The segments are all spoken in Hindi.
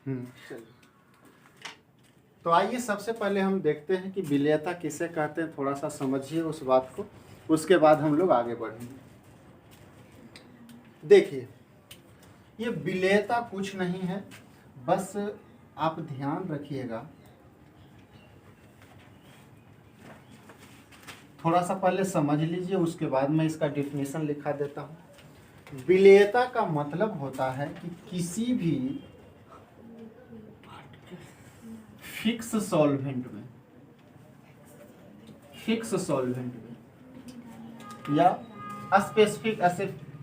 चलिए, तो आइए सबसे पहले हम देखते हैं कि विलेयता किसे कहते हैं, थोड़ा सा समझिए उस बात को, उसके बाद हम लोग आगे बढ़ेंगे। देखिए, ये विलेयता कुछ नहीं है, बस आप ध्यान रखिएगा, थोड़ा सा पहले समझ लीजिए, उसके बाद मैं इसका डिफिनेशन लिखा देता हूँ। विलेयता का मतलब होता है कि किसी भी फिक्स सॉल्वेंट में या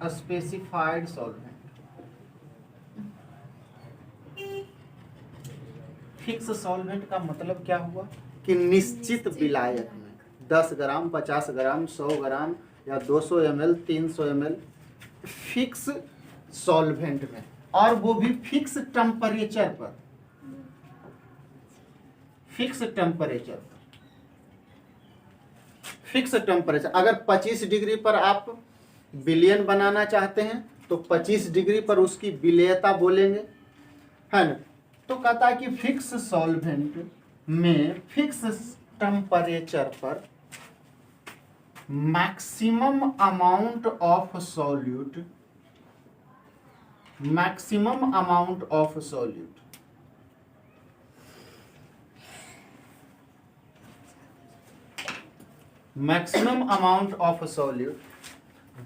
स्पेसिफाइड सॉल्वेंट, फिक्स सॉल्वेंट का मतलब क्या हुआ कि निश्चित विलायक में 10 ग्राम, 50 ग्राम, 100 ग्राम या 200 ml, 300 ml फिक्स सॉल्वेंट में, और वो भी फिक्स टेम्परेचर पर, फिक्स टेम्परेचर। अगर 25 डिग्री पर आप विलयन बनाना चाहते हैं तो 25 डिग्री पर उसकी विलेयता बोलेंगे, है ना। तो कहता है कि फिक्स सॉल्वेंट में फिक्स टेम्परेचर पर maximum amount of solute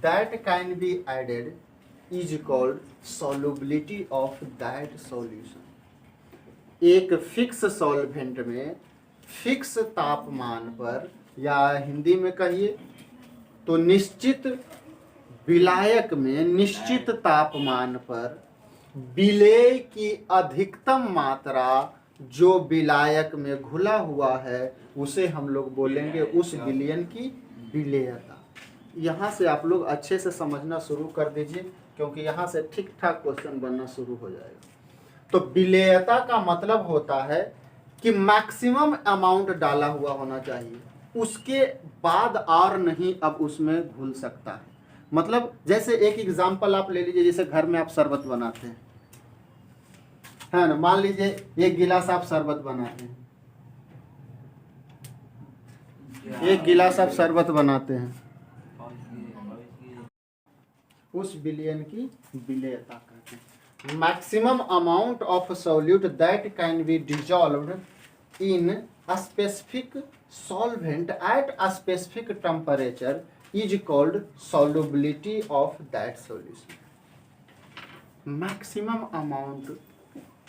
that can be added is called solubility of that solution। एक फिक्स सॉल्वेंट में फिक्स तापमान पर, या हिंदी में कहिए तो निश्चित विलायक में निश्चित तापमान पर विलेय की अधिकतम मात्रा जो विलायक में घुला हुआ है उसे हम लोग बोलेंगे उस विलयन की विलेयता। यहाँ से आप लोग अच्छे से समझना शुरू कर दीजिए, क्योंकि यहाँ से ठीक ठाक क्वेश्चन बनना शुरू हो जाएगा। तो विलेयता का मतलब होता है कि मैक्सिमम अमाउंट डाला हुआ होना चाहिए, उसके बाद और नहीं अब उसमें घुल सकता है। मतलब जैसे एक एग्जांपल आप ले लीजिए, जैसे घर में आप शरबत बनाते हैं, है ना, मान लीजिए 1 गिलास आप शरबत बनाते हैं, 1 गिलास आप शरबत बनाते हैं, उस विलयन की विलेयता कहते हैं। Maximum amount of solute that can be dissolved in a specific solvent at a specific temperature is called solubility of that solution. Maximum amount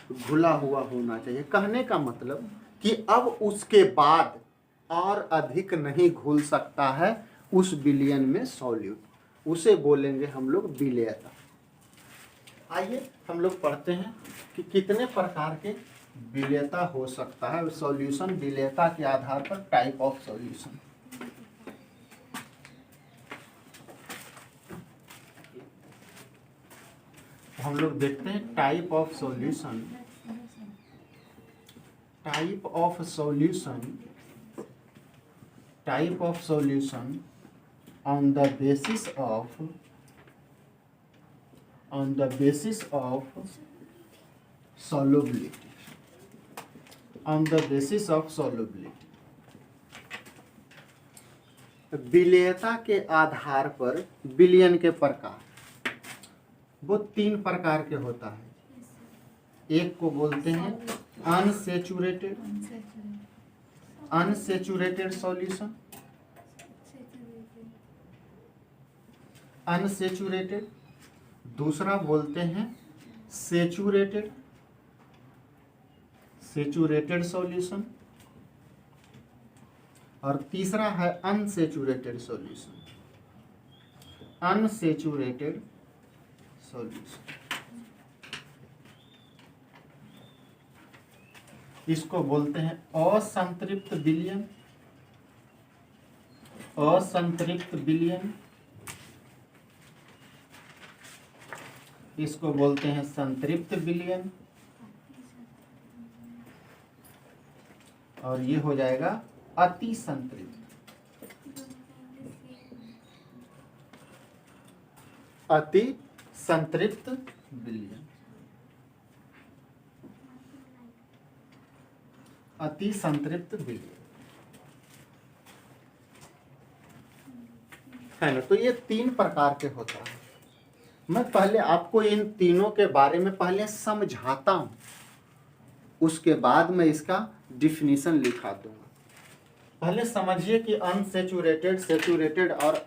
घुला हुआ होना चाहिए, कहने का मतलब कि अब उसके बाद और अधिक नहीं घुल सकता है उस विलयन में सॉल्यूट, उसे बोलेंगे हम लोग विलेयता। आइए हम लोग पढ़ते हैं कि कितने प्रकार के विलेयता हो सकता है, सॉल्यूशन विलेयता के आधार पर टाइप ऑफ सॉल्यूशन। हम लोग देखते हैं type of solution. Type of solution on the basis of solubility, विलेयता के आधार पर विलयन के प्रकार वो 3 प्रकार के होता है। एक को बोलते हैं अनसेचुरेटेड सॉल्यूशन, अनसेचुरेटेड। दूसरा बोलते हैं सेचुरेटेड सॉल्यूशन, और तीसरा है अनसेचुरेटेड सॉल्यूशन। इसको बोलते हैं असंतृप्त विलयन, इसको बोलते हैं संतृप्त विलयन, और ये हो जाएगा अति संतृप्त विलयन। अति संतृप्त विलयन है ना। तो ये 3 प्रकार के होता है। मैं पहले आपको इन तीनों के बारे में पहले समझाता हूं, उसके बाद मैं इसका डिफिनीशन लिखा दूंगा। पहले समझिए कि अनसेचुरेटेड, सेचुरेटेड और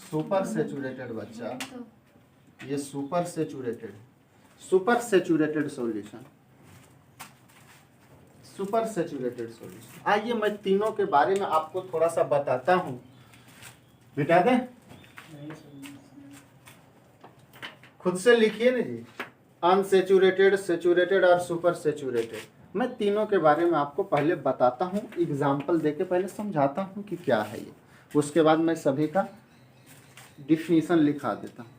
सुपर सेचुरेटेड बच्चा, ये super saturated solution, super saturated solution. आइए मैं तीनों के बारे में आपको थोड़ा सा बताता हूं। मिटा दें, खुद से लिखिए ना जी। अनसेचुरेटेड, सेचुरेटेड और सुपर सेचुरेटेड, मैं तीनों के बारे में आपको पहले बताता हूं, एग्जाम्पल देके पहले समझाता हूं कि क्या है ये, उसके बाद मैं सभी का डिफिनीशन लिखा देता हूं।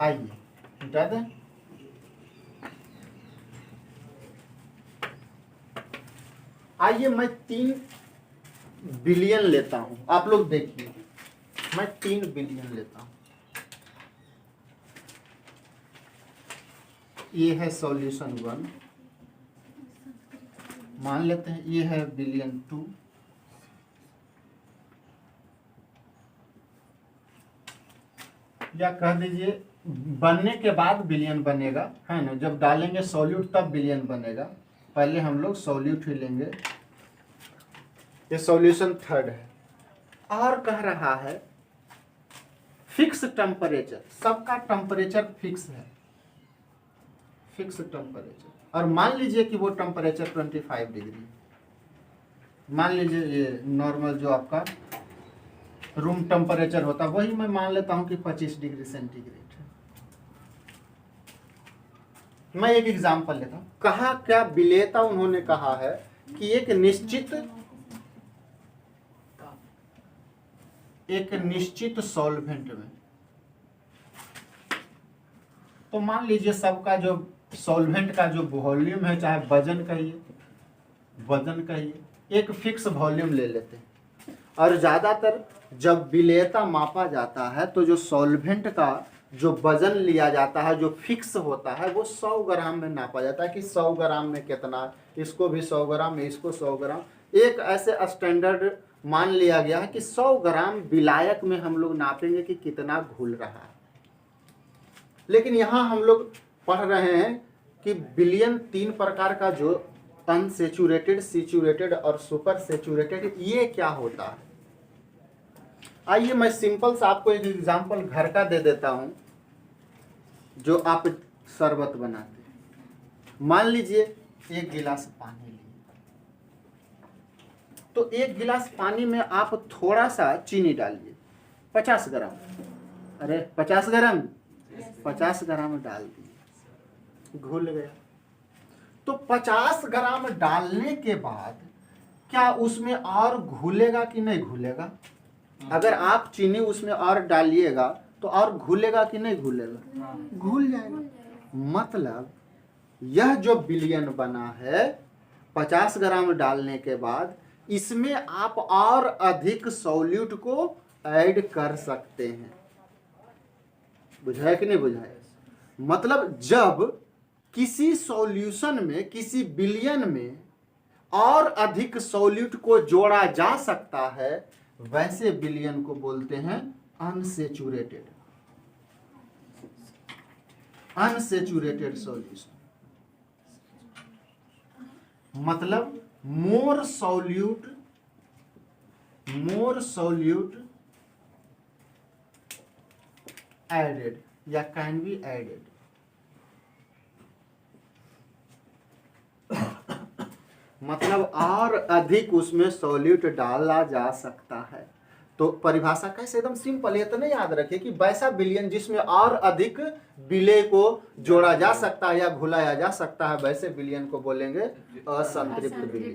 आइए मिटा दें। आइए मैं 3 बिलियन लेता हूं, आप लोग देखिए, मैं 3 बिलियन लेता हूं। ये है सॉल्यूशन 1, मान लेते हैं ये है बिलियन 2, या कह दीजिए बनने के बाद बिलियन बनेगा, है ना। जब डालेंगे सॉल्यूट तब बिलियन बनेगा। पहले हम लोग सॉल्यूट ही लेंगे। ये सॉल्यूशन 3 है। और कह रहा है फिक्स टेम्परेचर, सबका टेम्परेचर फिक्स है, फिक्स टेम्परेचर। और मान लीजिए कि वो टेम्परेचर 25 डिग्री, मान लीजिए ये नॉर्मल जो आपका रूम टेम्परेचर होता है वही मैं मान लेता हूं कि 25 डिग्री सेंटीग्रेड है। मैं एक एग्जांपल लेता हूं। कहा क्या विलेयता, उन्होंने कहा है कि एक निश्चित सॉल्वेंट में, तो मान लीजिए सबका जो सॉल्वेंट का जो वॉल्यूम है, चाहे वजन कहिए, एक फिक्स वॉल्यूम ले लेते हैं। और ज्यादातर जब विलेयता मापा जाता है तो जो सॉल्वेंट का जो वजन लिया जाता है, जो फिक्स होता है, वो 100 ग्राम में नापा जाता है कि 100 ग्राम में कितना, इसको भी 100 ग्राम में, इसको 100 ग्राम। एक ऐसे स्टैंडर्ड मान लिया गया है कि 100 ग्राम विलायक में हम लोग नापेंगे कि कितना घुल रहा है। लेकिन यहाँ हम लोग पढ़ रहे हैं कि बिलियन 3 प्रकार का, जो अनसेचुरेटेड, सेचुरेटेड और सुपर सेचुरेटेड, ये क्या होता है। आइए मैं सिंपल सा आपको एक एग्जांपल घर का दे देता हूं, जो आप शरबत बनाते हैं। मान लीजिए 1 गिलास पानी लिए, तो 1 गिलास पानी में आप थोड़ा सा चीनी डालिए, 50 ग्राम, अरे 50 ग्राम, 50 ग्राम डाल दिए, घुल गया। तो 50 ग्राम डालने के बाद क्या उसमें और घुलेगा कि नहीं घुलेगा? अगर आप चीनी उसमें और डालिएगा तो और घुलेगा कि नहीं घुलेगा? घुल जाएगा। मतलब यह जो बिलियन बना है 50 ग्राम डालने के बाद, इसमें आप और अधिक सॉल्यूट को ऐड कर सकते हैं। बुझाया कि नहीं बुझाया? मतलब जब किसी सॉल्यूशन में, किसी बिलियन में और अधिक सॉल्यूट को जोड़ा जा सकता है, वैसे बिलियन को बोलते हैं अनसेचुरेटेड, अनसेचुरेटेड सॉल्यूशन। मतलब मोर सॉल्यूट एडेड या कैन बी एडेड। मतलब और अधिक उसमें सॉल्यूट डाला जा सकता है। तो परिभाषा कैसे, एकदम सिंपल, ये तो नहीं याद रखिए कि वैसा बिलियन जिसमें और अधिक विलेय को जोड़ा जा सकता है या घुलाया जा सकता है, वैसे बिलियन को बोलेंगे असंतृप्त विलेय।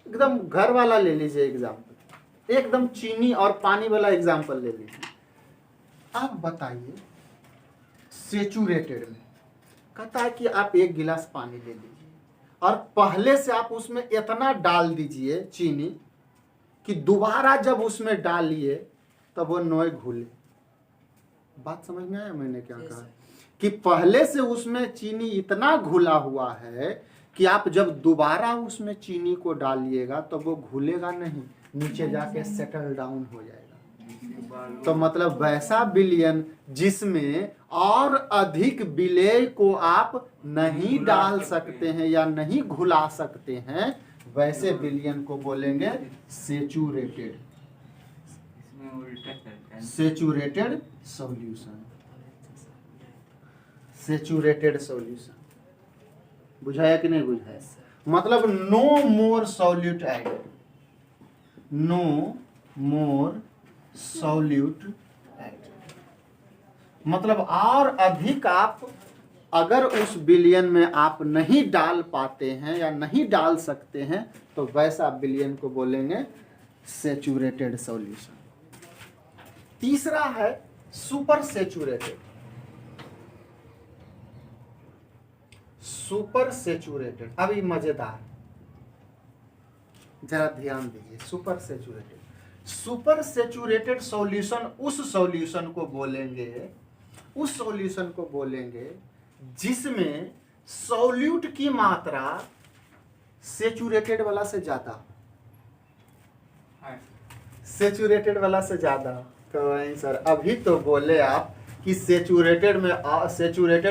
एकदम घर वाला ले लीजिए एग्जाम्पल, एकदम चीनी और पानी वाला एग्जाम्पल ले लीजिए। आप बताइए सेचुरेटेड में कहता है कि आप 1 गिलास पानी ले लीजिए और पहले से आप उसमें इतना डाल दीजिए चीनी कि दोबारा जब उसमें डालिए तब वो नोए घुले। बात समझ में आया मैंने क्या कहा? कि पहले से उसमें चीनी इतना घुला हुआ है कि आप जब दोबारा उसमें चीनी को डालिएगा तो वो घुलेगा नहीं, नीचे जाके सेटल डाउन हो जाएगा। तो मतलब वैसा विलयन जिसमें और अधिक विलेय को आप नहीं डाल सकते हैं या नहीं घुला सकते हैं, वैसे विलयन को बोलेंगे saturated, saturated solution, saturated solution. बुझाया कि नहीं बुझाया? मतलब no more solute added, no more solute added, मतलब और अधिक आप अगर उस विलयन में आप नहीं डाल पाते हैं या नहीं डाल सकते हैं तो वैसा विलयन को बोलेंगे सेचुरेटेड सॉल्यूशन। तीसरा है सुपर सेचुरेटेड, सुपर सेचुरेटेड। अभी मजेदार, जरा ध्यान दीजिए। Super saturated, super saturated solution उस सॉल्यूशन को बोलेंगे, उस सॉल्यूशन को बोलेंगे जिसमें सॉल्यूट की मात्रा सेचुरेटेड वाला से ज्यादा, सेचुरेटेड वाला से ज्यादा। तो वही सर अभी तो बोले आप कि सेचुरेटेड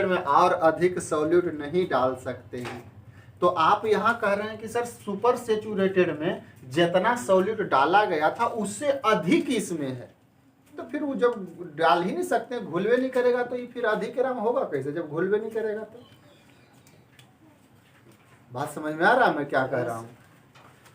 में और अधिक सॉल्यूट नहीं डाल सकते हैं, तो आप यहाँ कह रहे हैं कि सर सुपर सेचुरेटेड में जितना सॉल्यूट डाला गया था उससे अधिक इसमें है, तो फिर वो जब डाल ही नहीं सकते, घुलवे नहीं करेगा, तो ये फिर अधिकरम होगा कैसे जब घुलवे नहीं करेगा? तो बात समझ में आ रहा है मैं क्या कह रहा हूं?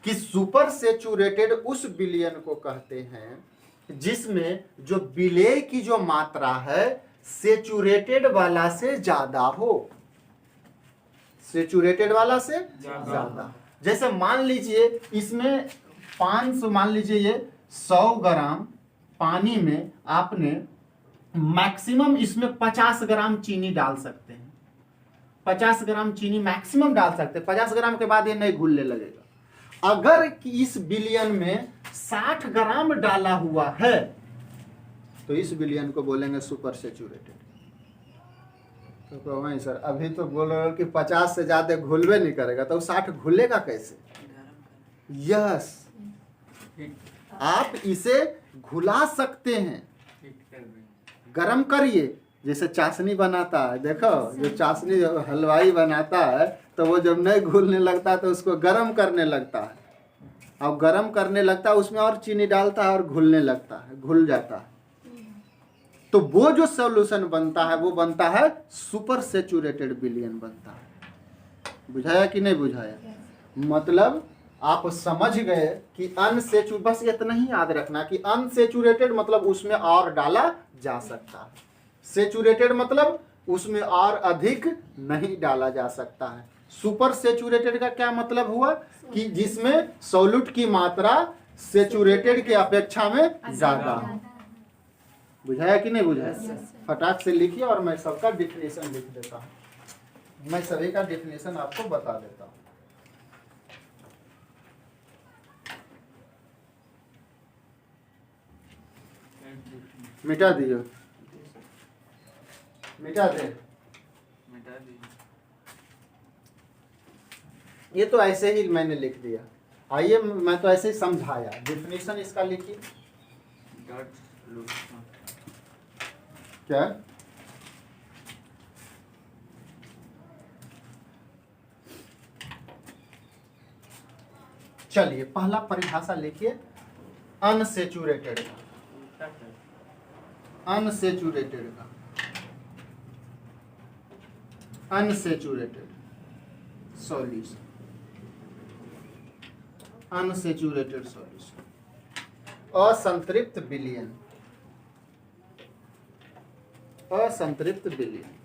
कि सुपर सेचुरेटेड उस विलयन को कहते हैं जिसमें जो विलेय की जो मात्रा है सेचुरेटेड वाला से ज्यादा हो, सेचुरेटेड वाला से ज्यादा। जैसे मान लीजिए इसमें 500, मान लीजिए ये 100 ग्राम पानी में आपने मैक्सिमम इसमें 50 ग्राम चीनी डाल सकते हैं, 50 ग्राम चीनी मैक्सिमम डाल सकते हैं, 50 ग्राम के बाद ये नहीं घुलने लगेगा। अगर इस विलयन में 60 ग्राम डाला हुआ है तो इस विलयन को बोलेंगे सुपर सेचुरेटेड। तो वही सर अभी तो बोल रहे हो कि 50 से ज्यादा घुलवे नहीं करेगा, तो 60 घुलेगा कैसे? यस, आप इसे घुला सकते हैं, गरम करिए। जैसे चाशनी बनाता है, देखो जो चाशनी हलवाई बनाता है तो वो जब नहीं घुलने लगता है तो उसको गरम करने लगता है, अब गरम करने लगता है उसमें और चीनी डालता है और घुलने लगता है, घुल जाता है। तो वो जो सॉल्यूशन बनता है वो बनता है सुपर सेचुरेटेड विलयन बनता है। बुझाया कि नहीं बुझाया? मतलब आप समझ गए कि अनसेचुरेटेड, बस इतना ही याद रखना कि अनसेचुरेटेड मतलब उसमें और डाला जा सकता है, सेचुरेटेड मतलब उसमें और अधिक नहीं डाला जा सकता है। सुपर सेचुरेटेड का क्या मतलब हुआ कि जिसमें सॉल्यूट की मात्रा सेचुरेटेड के अपेक्षा में ज्यादा हो। बुझाया कि नहीं बुझाया? फटाक से लिखिए और मैं सबका डिफिनेशन लिख देता हूँ, मैं सभी का डिफिनेशन आपको बता देता हूँ। मिटा दियो, मिटा दे, ये तो ऐसे ही मैंने लिख दिया। आइए मैं तो ऐसे ही समझाया, डिफिनेशन इसका लिखिए। क्या? चलिए पहला परिभाषा लिखिए अनसेचुरेटेड का, अनसेचुरेटेड का, अनसेचुरेटेड सॉल्यूशन, अनसेचुरेटेड सॉल्यूशन, असंतृप्त विलयन, असंतृप्त विलयन।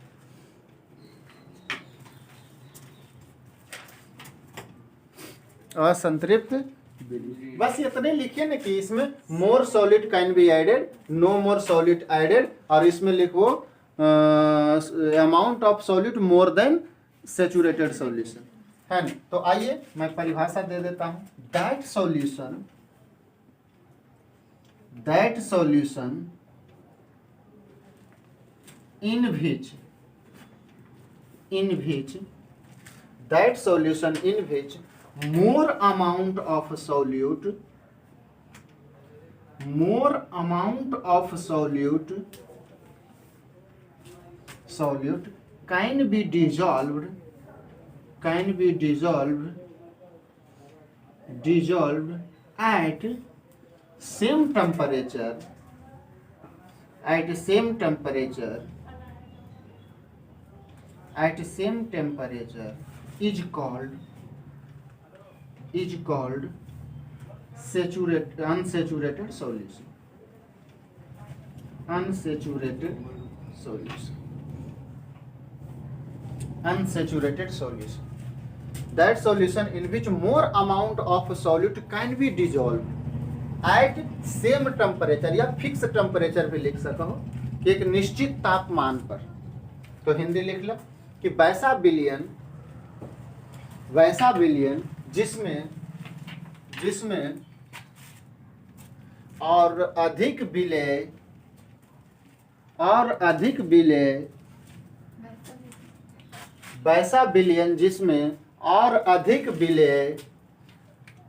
असंतृप्त विलयन, बस इतने लिखिए ना कि इसमें more solid can be added, no more solid added, और इसमें लिखो amount of solid more than saturated solution, है ना। तो आइए मैं परिभाषा दे देता हूं। That solution in which that solution in which more amount of solute can be dissolved at same temperature is called unsaturated solution. Unsaturated solution. That solution in which more amount of solute can be dissolved at same temperature या फिक्स टेम्परेचर भी लिख सको कि एक निश्चित तापमान पर। तो हिंदी लिख लो कि वैसा विलयन जिसमें और अधिक विलेय वैसा विलयन जिसमें और अधिक विलेय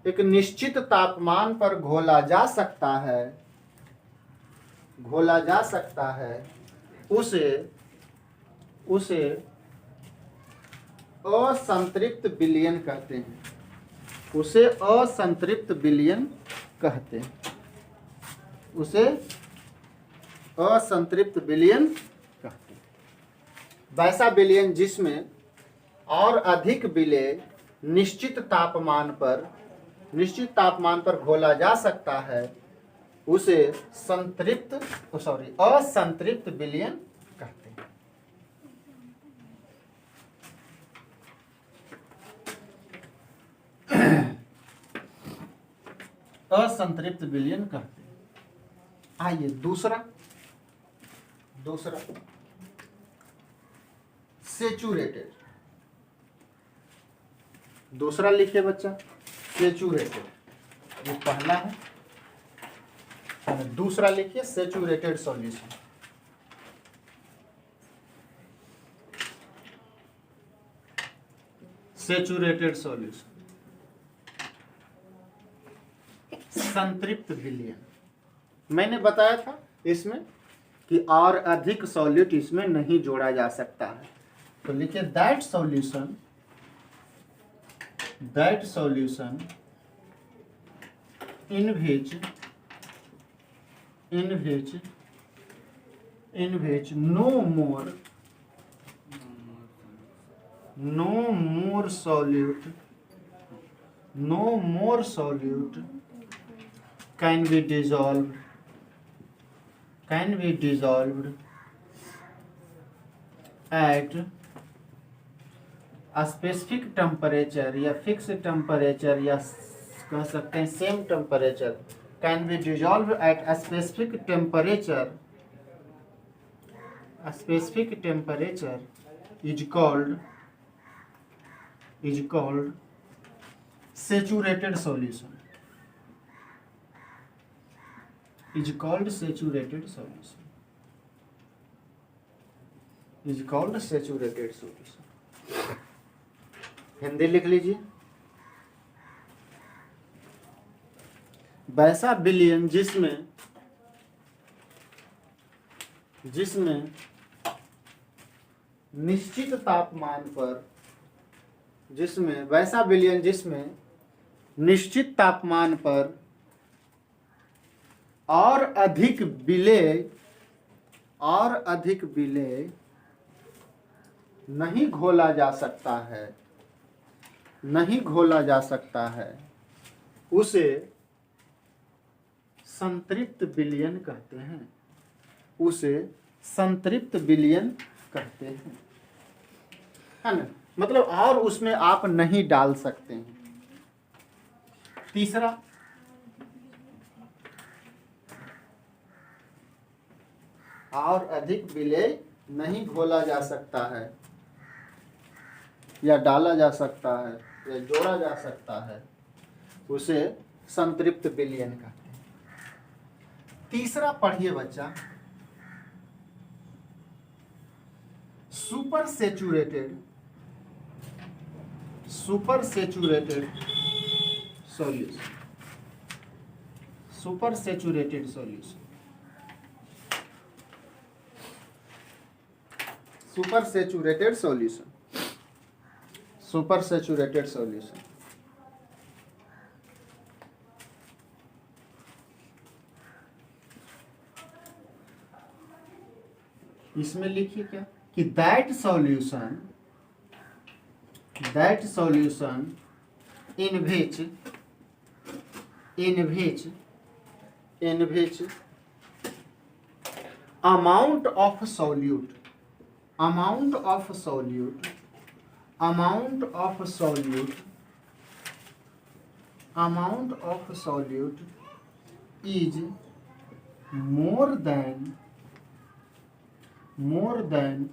एक निश्चित तापमान पर घोला जा सकता है उसे असंतृप्त विलयन कहते हैं। वैसा विलयन जिसमें और अधिक विलेय निश्चित तापमान पर घोला जा सकता है उसे असंतृप्त विलयन कहते हैं। असंतृप्त विलयन कहते हैं। आइए दूसरा सेचुरेटेड। दूसरा लिखिए बच्चा, सेचुरेटेड। ये पहला है, दूसरा लिखिए सेचुरेटेड सॉल्यूशन। संतृप्त विलयन। मैंने बताया था इसमें कि और अधिक सॉल्यूट इसमें नहीं जोड़ा जा सकता है। तो लिखिए that solution in which no more solute can be dissolved at a specific temperature या फिक्स टेम्परेचर या कह सकते हैं same temperature, can be dissolve at a specific temperature is called saturated solution. Hindi लिख लीजिए। वैसा विलयन जिसमें निश्चित तापमान पर और अधिक विलेय नहीं घोला जा सकता है उसे संतृप्त विलयन कहते हैं। है ना, मतलब और उसमें आप नहीं डाल सकते हैं। तीसरा और अधिक विलेय नहीं घोला जा सकता है या डाला जा सकता है या जोड़ा जा सकता है, उसे संतृप्त विलयन कहते हैं। तीसरा पढ़िए बच्चा, super saturated solution. Super saturated solution, super saturated solution, super saturated solution. इसमें लिखिए क्या कि that solution in which amount of solute is more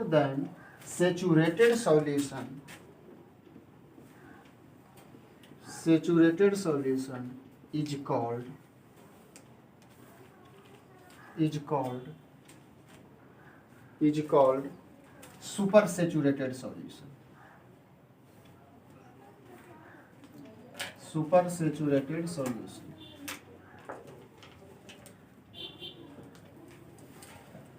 than saturated solution, saturated solution is called super saturated solution, super saturated solution।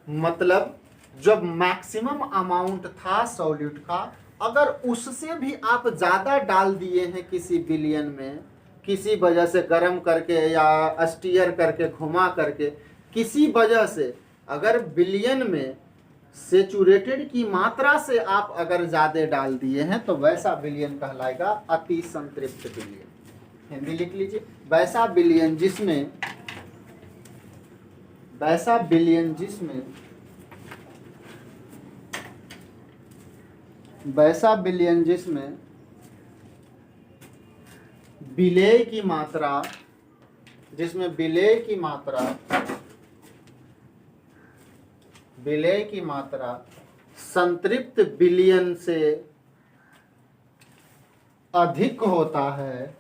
मतलब जब मैक्सिमम अमाउंट था सॉल्यूट का, अगर उससे भी आप ज्यादा डाल दिए हैं किसी विलयन में, किसी वजह से गर्म करके या स्टीयर करके घुमा करके, किसी वजह से अगर विलयन में सेचुरेटेड की मात्रा से आप अगर ज्यादा डाल दिए हैं तो वैसा विलयन कहलाएगा अति संतृप्त विलयन। हिंदी लिख लीजिए, वैसा विलयन जिसमें विलेय की मात्रा संतृप्त विलयन से अधिक होता है,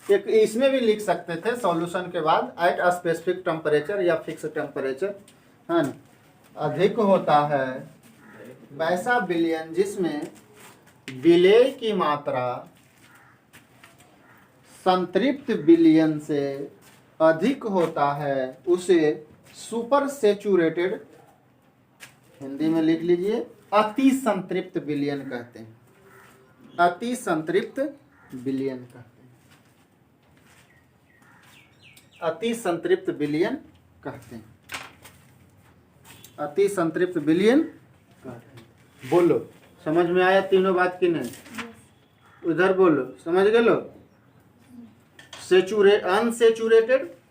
एक इसमें भी लिख सकते थे सॉल्यूशन के बाद एट अ स्पेसिफिक टेम्परेचर या फिक्स टेम्परेचर, है ना, अधिक होता है वैसा विलयन जिसमें विलेय की मात्रा संतृप्त विलयन से अधिक होता है, उसे सुपर सेचुरेटेड, हिंदी में लिख लीजिए अति संतृप्त विलयन कहते हैं, अति संतृप्त विलयन कहते हैं, अति संतृप्त विलयन कहते हैं, अति संतृप्त विलयन कहते हैं। बोलो समझ में आया तीनों बात की नहीं? उधर बोलो, समझ गए लो?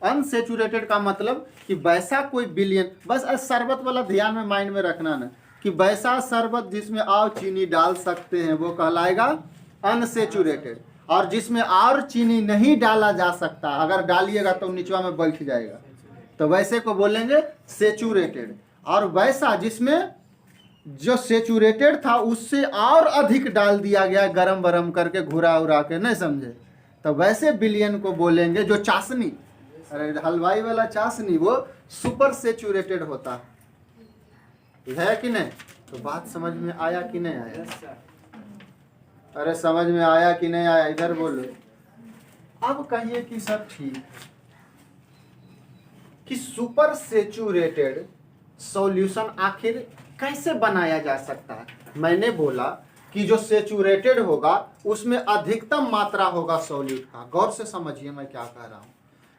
अनसेचुरेटेड का मतलब कि वैसा कोई विलयन, बस शरबत वाला ध्यान में माइंड में रखना ना, कि वैसा शरबत जिसमें और चीनी डाल सकते हैं वो कहलाएगा अनसेचुरेटेड, और जिसमें और चीनी नहीं डाला जा सकता, अगर डालिएगा तो निचवा में बैठ जाएगा, तो वैसे को बोलेंगे सेचुरेटेड। और वैसा जिसमें जो सेचुरेटेड था उससे और अधिक डाल दिया गया गरम वरम करके घुरा उरा के, नहीं समझे, तो वैसे विलयन को बोलेंगे जो चाशनी, अरे हलवाई वाला चाशनी, वो सुपर सेचुरेटेड होता है कि नहीं? तो बात समझ में आया कि नहीं आया? अरे समझ में आया कि नहीं आया? इधर बोलो। अब कहिए कि सब ठीक कि सुपर सेचुरेटेड सॉल्यूशन आखिर कैसे बनाया जा सकता है? मैंने बोला कि जो सेचुरेटेड होगा उसमें अधिकतम मात्रा होगा सॉल्यूट का। गौर से समझिए मैं क्या कह रहा हूं।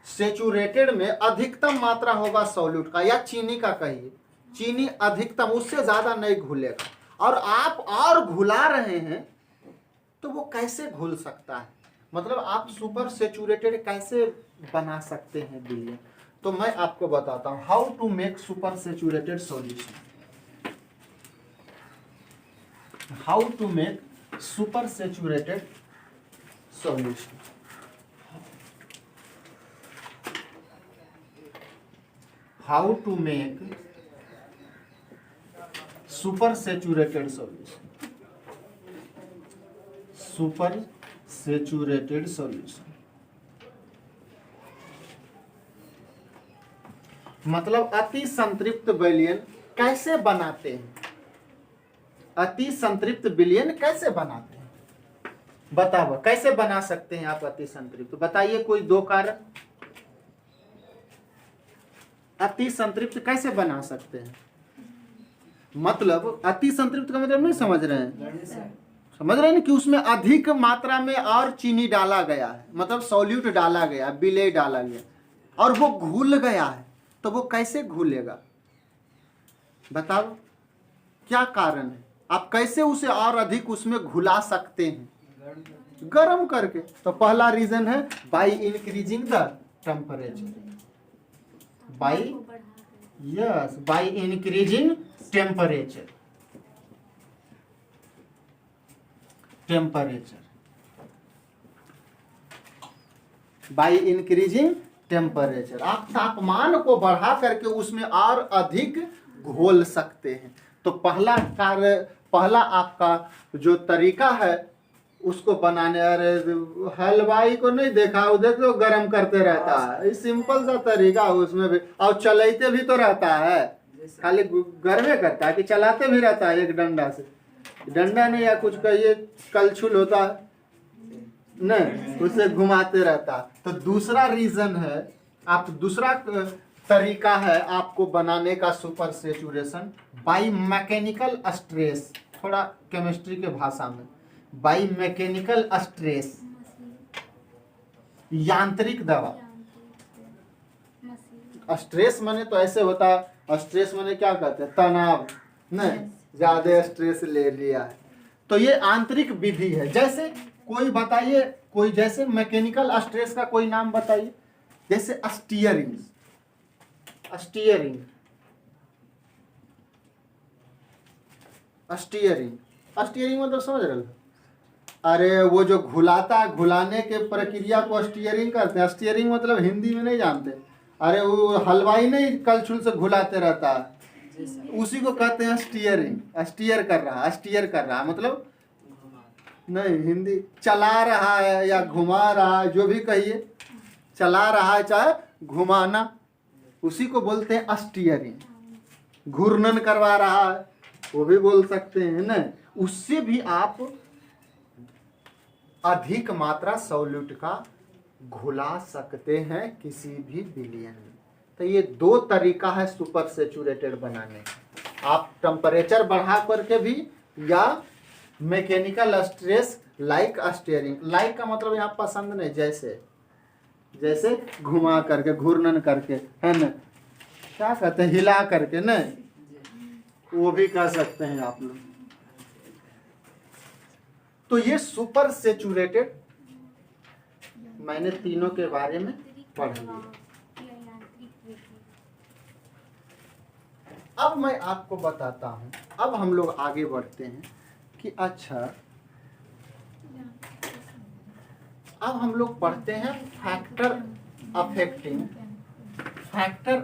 सेचुरेटेड में अधिकतम मात्रा होगा सॉल्यूट का, या चीनी का कहिए, चीनी अधिकतम, उससे ज्यादा नहीं घुलेगा। और आप और घुला रहे हैं तो वो कैसे घुल सकता है? मतलब आप सुपर सेचुरेटेड कैसे बना सकते हैं विलयन? तो मैं आपको बताता हूं how to make super saturated solution. How to make super saturated solution. How to make super saturated solution, super saturated solution मतलब अति संतृप्त विलयन कैसे बनाते हैं, अति संतृप्त विलयन कैसे बनाते हैं, बताओ कैसे बना सकते हैं आप अति संतृप्त, बताइए कोई दो कारण। अति संतृप्त कैसे बना सकते हैं, मतलब अति संतृप्त का मतलब नहीं समझ रहे हैं, समझ रहे हैं कि उसमें अधिक मात्रा में और चीनी डाला गया है, मतलब सॉल्यूट डाला गया, विलेय डाला गया और वो घुल गया है, तो वो कैसे घुलेगा बताओ, क्या कारण है, आप कैसे उसे और अधिक उसमें घुला सकते हैं, गर्म करके। तो पहला रीजन है by increasing the temperature, by increasing temperature, by increasing temperature, आप तापमान को बढ़ा करके उसमें और अधिक घोल सकते हैं। तो पहला कार्य, पहला आपका जो तरीका है उसको बनाने, अरे हलवाई को नहीं देखा, वो देख लो गर्म करते रहता है, सिंपल सा तरीका उसमें भी, और चलाते भी तो रहता है, खाली गर्मे करता है कि चलाते भी रहता है एक डंडा से, डंडा नहीं या कुछ कहिए कलछुल होता है नहीं, उसे घुमाते रहता। तो दूसरा रीजन है, आप दूसरा तरीका है आपको बनाने का super saturation, by mechanical stress, थोड़ा केमिस्ट्री के भाषा में बाय मैकेनिकल स्ट्रेस, यांत्रिक दबाव। स्ट्रेस माने तो ऐसे होता है, स्ट्रेस माने क्या कहते हैं, तनाव, नहीं ज्यादा स्ट्रेस ले लिया है, तो ये आंतरिक विधि है। जैसे कोई बताइए, कोई जैसे मैकेनिकल स्ट्रेस का कोई नाम बताइए, जैसे स्टीयरिंग, स्टीयरिंग, स्टीयरिंग, स्टीयरिंग मतलब समझ रहे हो, अरे वो जो घुलाता, घुलाने के प्रक्रिया को स्टीयरिंग करते हैं। स्टीयरिंग मतलब हिंदी में नहीं जानते, अरे वो हलवाई नहीं कलछुल से घुलाते रहता है, उसी को कहते हैं स्टीयरिंग, स्टीयर कर रहा, स्टीयर कर रहा मतलब नहीं, हिंदी चला रहा है या घुमा रहा है, जो भी कहिए, चला रहा है चाहे घुमाना, उसी को बोलते हैं स्टीयरिंग। घूर्णन करवा रहा है वो भी बोल सकते हैं ना। उससे भी आप अधिक मात्रा सॉल्यूट का घुला सकते हैं किसी भी विलयन में। तो ये दो तरीका है सुपर सैचुरेटेड बनाने का, आप टेम्परेचर बढ़ा करके भी या mechanical stress like steering, like का मतलब यहाँ पसंद नहीं, जैसे जैसे घुमा करके, घूर्णन करके, है ना, क्या कहते हैं, हिला करके, नहीं वो भी कह सकते हैं आप लोग। तो ये सुपर सैचुरेटेड मैंने तीनों के बारे में पढ़ लिया। अब मैं आपको बताता हूं, अब हम लोग आगे बढ़ते हैं कि अच्छा अब हम लोग पढ़ते हैं फैक्टर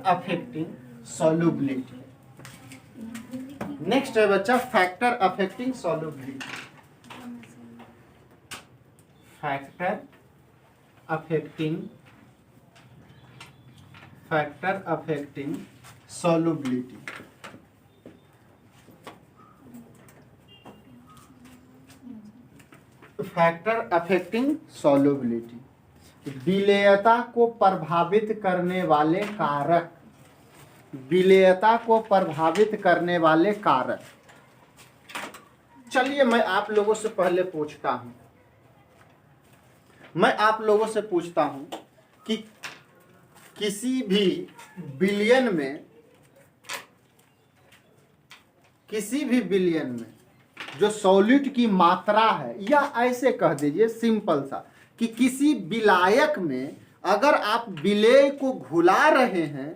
अफेक्टिंग सॉल्युबिलिटी। नेक्स्ट है बच्चा factor affecting solubility, factor affecting solubility. Factor affecting solubility, विलेयता को प्रभावित करने वाले कारक, विलेयता को प्रभावित करने वाले कारक। चलिए मैं आप लोगों से पहले पूछता हूं, मैं आप लोगों से पूछता हूं कि किसी भी विलयन में, किसी भी विलयन में जो सॉल्यूट की मात्रा है, या ऐसे कह दीजिए सिंपल सा कि किसी विलायक में अगर आप विलेय को घुला रहे हैं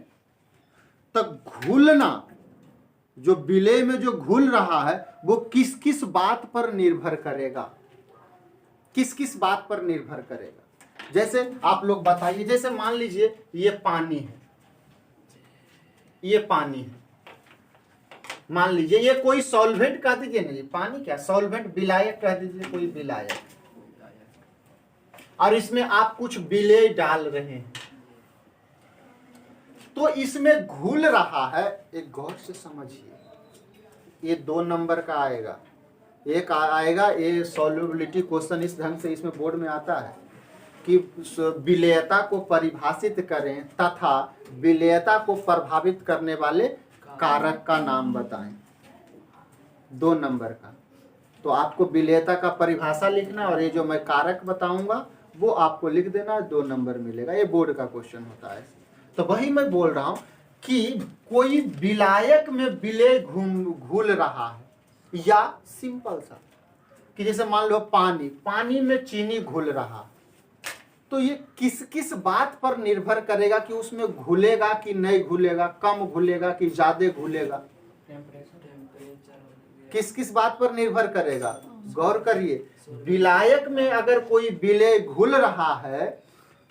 तो घुलना, जो विलेय में जो घुल रहा है वो किस किस बात पर निर्भर करेगा, किस किस बात पर निर्भर करेगा? जैसे आप लोग बताइए, जैसे मान लीजिए ये पानी है, ये पानी है, मान लीजिए ये कोई सॉल्वेंट कह दीजिए ना, ये पानी क्या सॉल्वेंट, विलायक कह दीजिए, कोई विलायक, और इसमें आप कुछ विलेय डाल रहे हैं तो इसमें घुल रहा है। एक गौर से समझिए, ये 2 नंबर का आएगा, एक आएगा ये सॉल्युबिलिटी क्वेश्चन, इस ढंग से इसमें बोर्ड में आता है कि विलेयता को परिभाषित करें तथा विलेयता को प्रभावित करने वाले कारक का नाम बताएं। 2 नंबर का, तो आपको विलेयता का परिभाषा लिखना और ये जो मैं कारक बताऊंगा वो आपको लिख देना, 2 नंबर मिलेगा। ये बोर्ड का क्वेश्चन होता है। तो वही मैं बोल रहा हूं कि कोई विलायक में विलेय घुल रहा है, या सिंपल सा कि जैसे मान लो पानी में चीनी घुल रहा, तो ये किस किस बात पर निर्भर करेगा कि उसमें घुलेगा कि नहीं घुलेगा, कम घुलेगा कि ज्यादा घुलेगा? किस किस बात पर निर्भर करेगा? गौर करिए, विलायक में अगर कोई विलेय घुल रहा है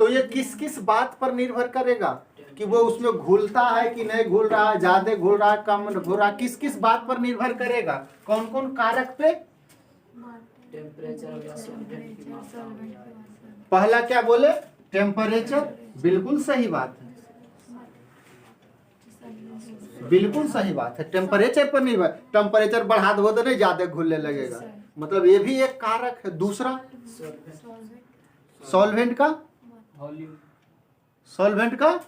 तो ये किस किस बात पर निर्भर करेगा कि वो उसमें घुलता है कि नहीं घुल रहा है, ज्यादा घुल रहा है, कम घुल रहा है, किस किस बात पर निर्भर करेगा? कौन कौन कारक पे? पहला क्या बोले? टेम्परेचर। बिल्कुल सही बात है, बिल्कुल सही बात है, टेम्परेचर पर निर्भर। टेम्परेचर बढ़ा दो तो नहीं ज्यादा घुलने लगेगा, मतलब ये भी एक कारक है। दूसरा सॉल्वेंट का, सॉल्वेंट का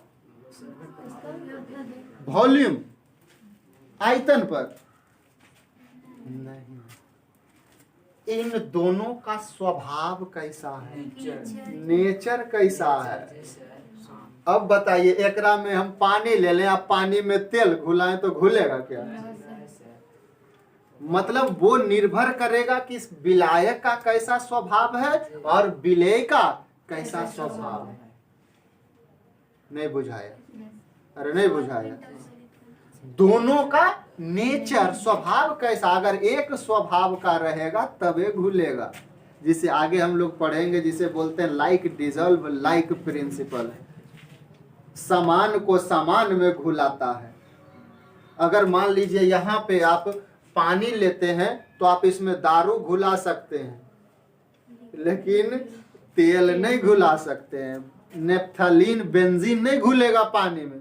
वॉल्यूम, आयतन पर नहीं। इन दोनों का स्वभाव कैसा है, नेचर कैसा है? अब बताइए, एकरा में हम पानी ले लें, आप पानी में तेल घुलाएं तो घुलेगा क्या? मतलब वो निर्भर करेगा कि इस विलायक का कैसा स्वभाव है और विलेय का कैसा स्वभाव है। नहीं बुझाया? अरे नहीं बुझाया? दोनों का नेचर, स्वभाव कैसा, अगर एक स्वभाव का रहेगा तबे घुलेगा। जिसे आगे हम लोग पढ़ेंगे, जिसे बोलते हैं लाइक डिजॉल्व लाइक प्रिंसिपल, समान को समान में घुलाता है। अगर मान लीजिए यहाँ पे आप पानी लेते हैं तो आप इसमें दारू घुला सकते हैं, लेकिन तेल नहीं घुला सकते हैं। नेफ्थलीन बेंजीन नहीं घुलेगा पानी में,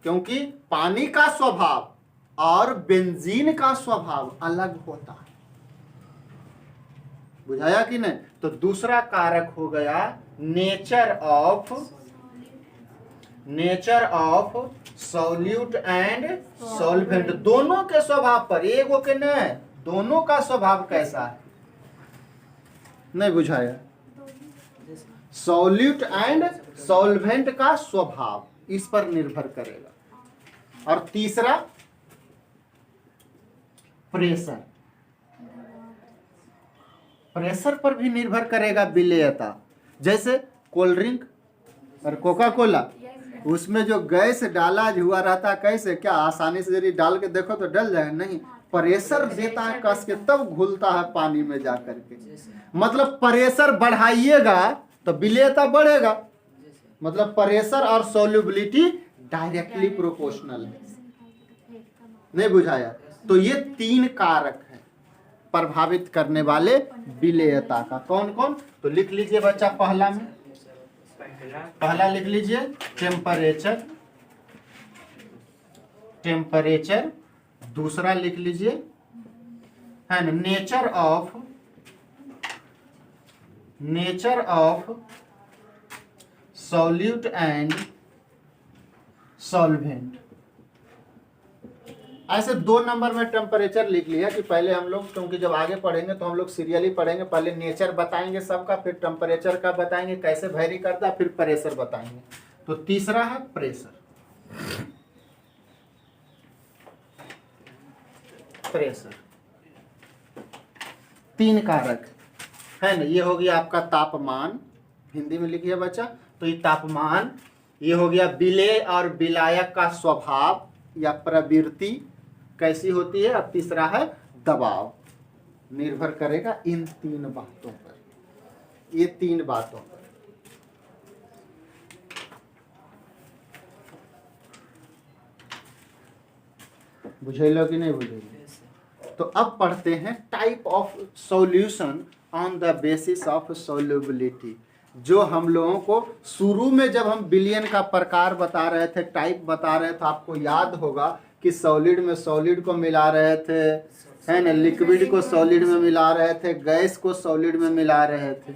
क्योंकि पानी का स्वभाव और बेंजीन का स्वभाव अलग होता है। बुझाया कि नहीं? तो दूसरा कारक हो गया nature of solute and solvent. दोनों के स्वभाव पर, एगो के नहीं, दोनों का स्वभाव कैसा है? नहीं बुझाया? सॉल्यूट एंड सॉल्वेंट का स्वभाव इस पर निर्भर करेगा। और तीसरा प्रेशर, प्रेशर पर भी निर्भर करेगा विलेयता। जैसे कोल्ड ड्रिंक और कोका कोला, उसमें जो गैस डाला हुआ रहता, कैसे क्या आसानी से यदि डाल के देखो तो डल जाएगा? नहीं, प्रेशर देता है कस के, तब घुलता है पानी में जा करके। मतलब प्रेशर बढ़ाइएगा तो विलेयता बढ़ेगा। मतलब प्रेशर और सॉल्युबिलिटी डायरेक्टली प्रोपोर्शनल है। नहीं बुझाया? तो ये 3 कारक हैं प्रभावित करने वाले विलेयता का। कौन कौन? तो लिख लीजिए बच्चा, पहला लिख लीजिए टेम्परेचर। दूसरा लिख लीजिए है ना nature of solute and solvent. ऐसे 2 नंबर में टेम्परेचर लिख लिया कि पहले हम लोग, क्योंकि जब आगे पढ़ेंगे तो हम लोग सीरियली पढ़ेंगे, पहले नेचर बताएंगे सबका, फिर टेम्परेचर का बताएंगे कैसे वेरी करता है, फिर प्रेशर बताएंगे। तो तीसरा है प्रेशर। 3 कारक है ना। ये हो गया आपका तापमान, हिंदी में लिखिए बच्चा। तो ये तापमान, ये हो गया विलेय और विलायक का स्वभाव या प्रवृत्ति कैसी होती है। अब तीसरा है दबाव, निर्भर करेगा इन 3 बातों पर। ये 3 बातों पर। बुझेलो कि नहीं बुझेलो? तो अब पढ़ते हैं type of solution on the basis of solubility. जो हम लोगों को शुरू में जब हम विलयन का प्रकार बता रहे थे, टाइप बता रहे थे, आपको याद होगा कि सॉलिड में सॉलिड को मिला रहे थे, है ना, लिक्विड को सॉलिड में मिला रहे थे, गैस को सॉलिड में मिला रहे थे।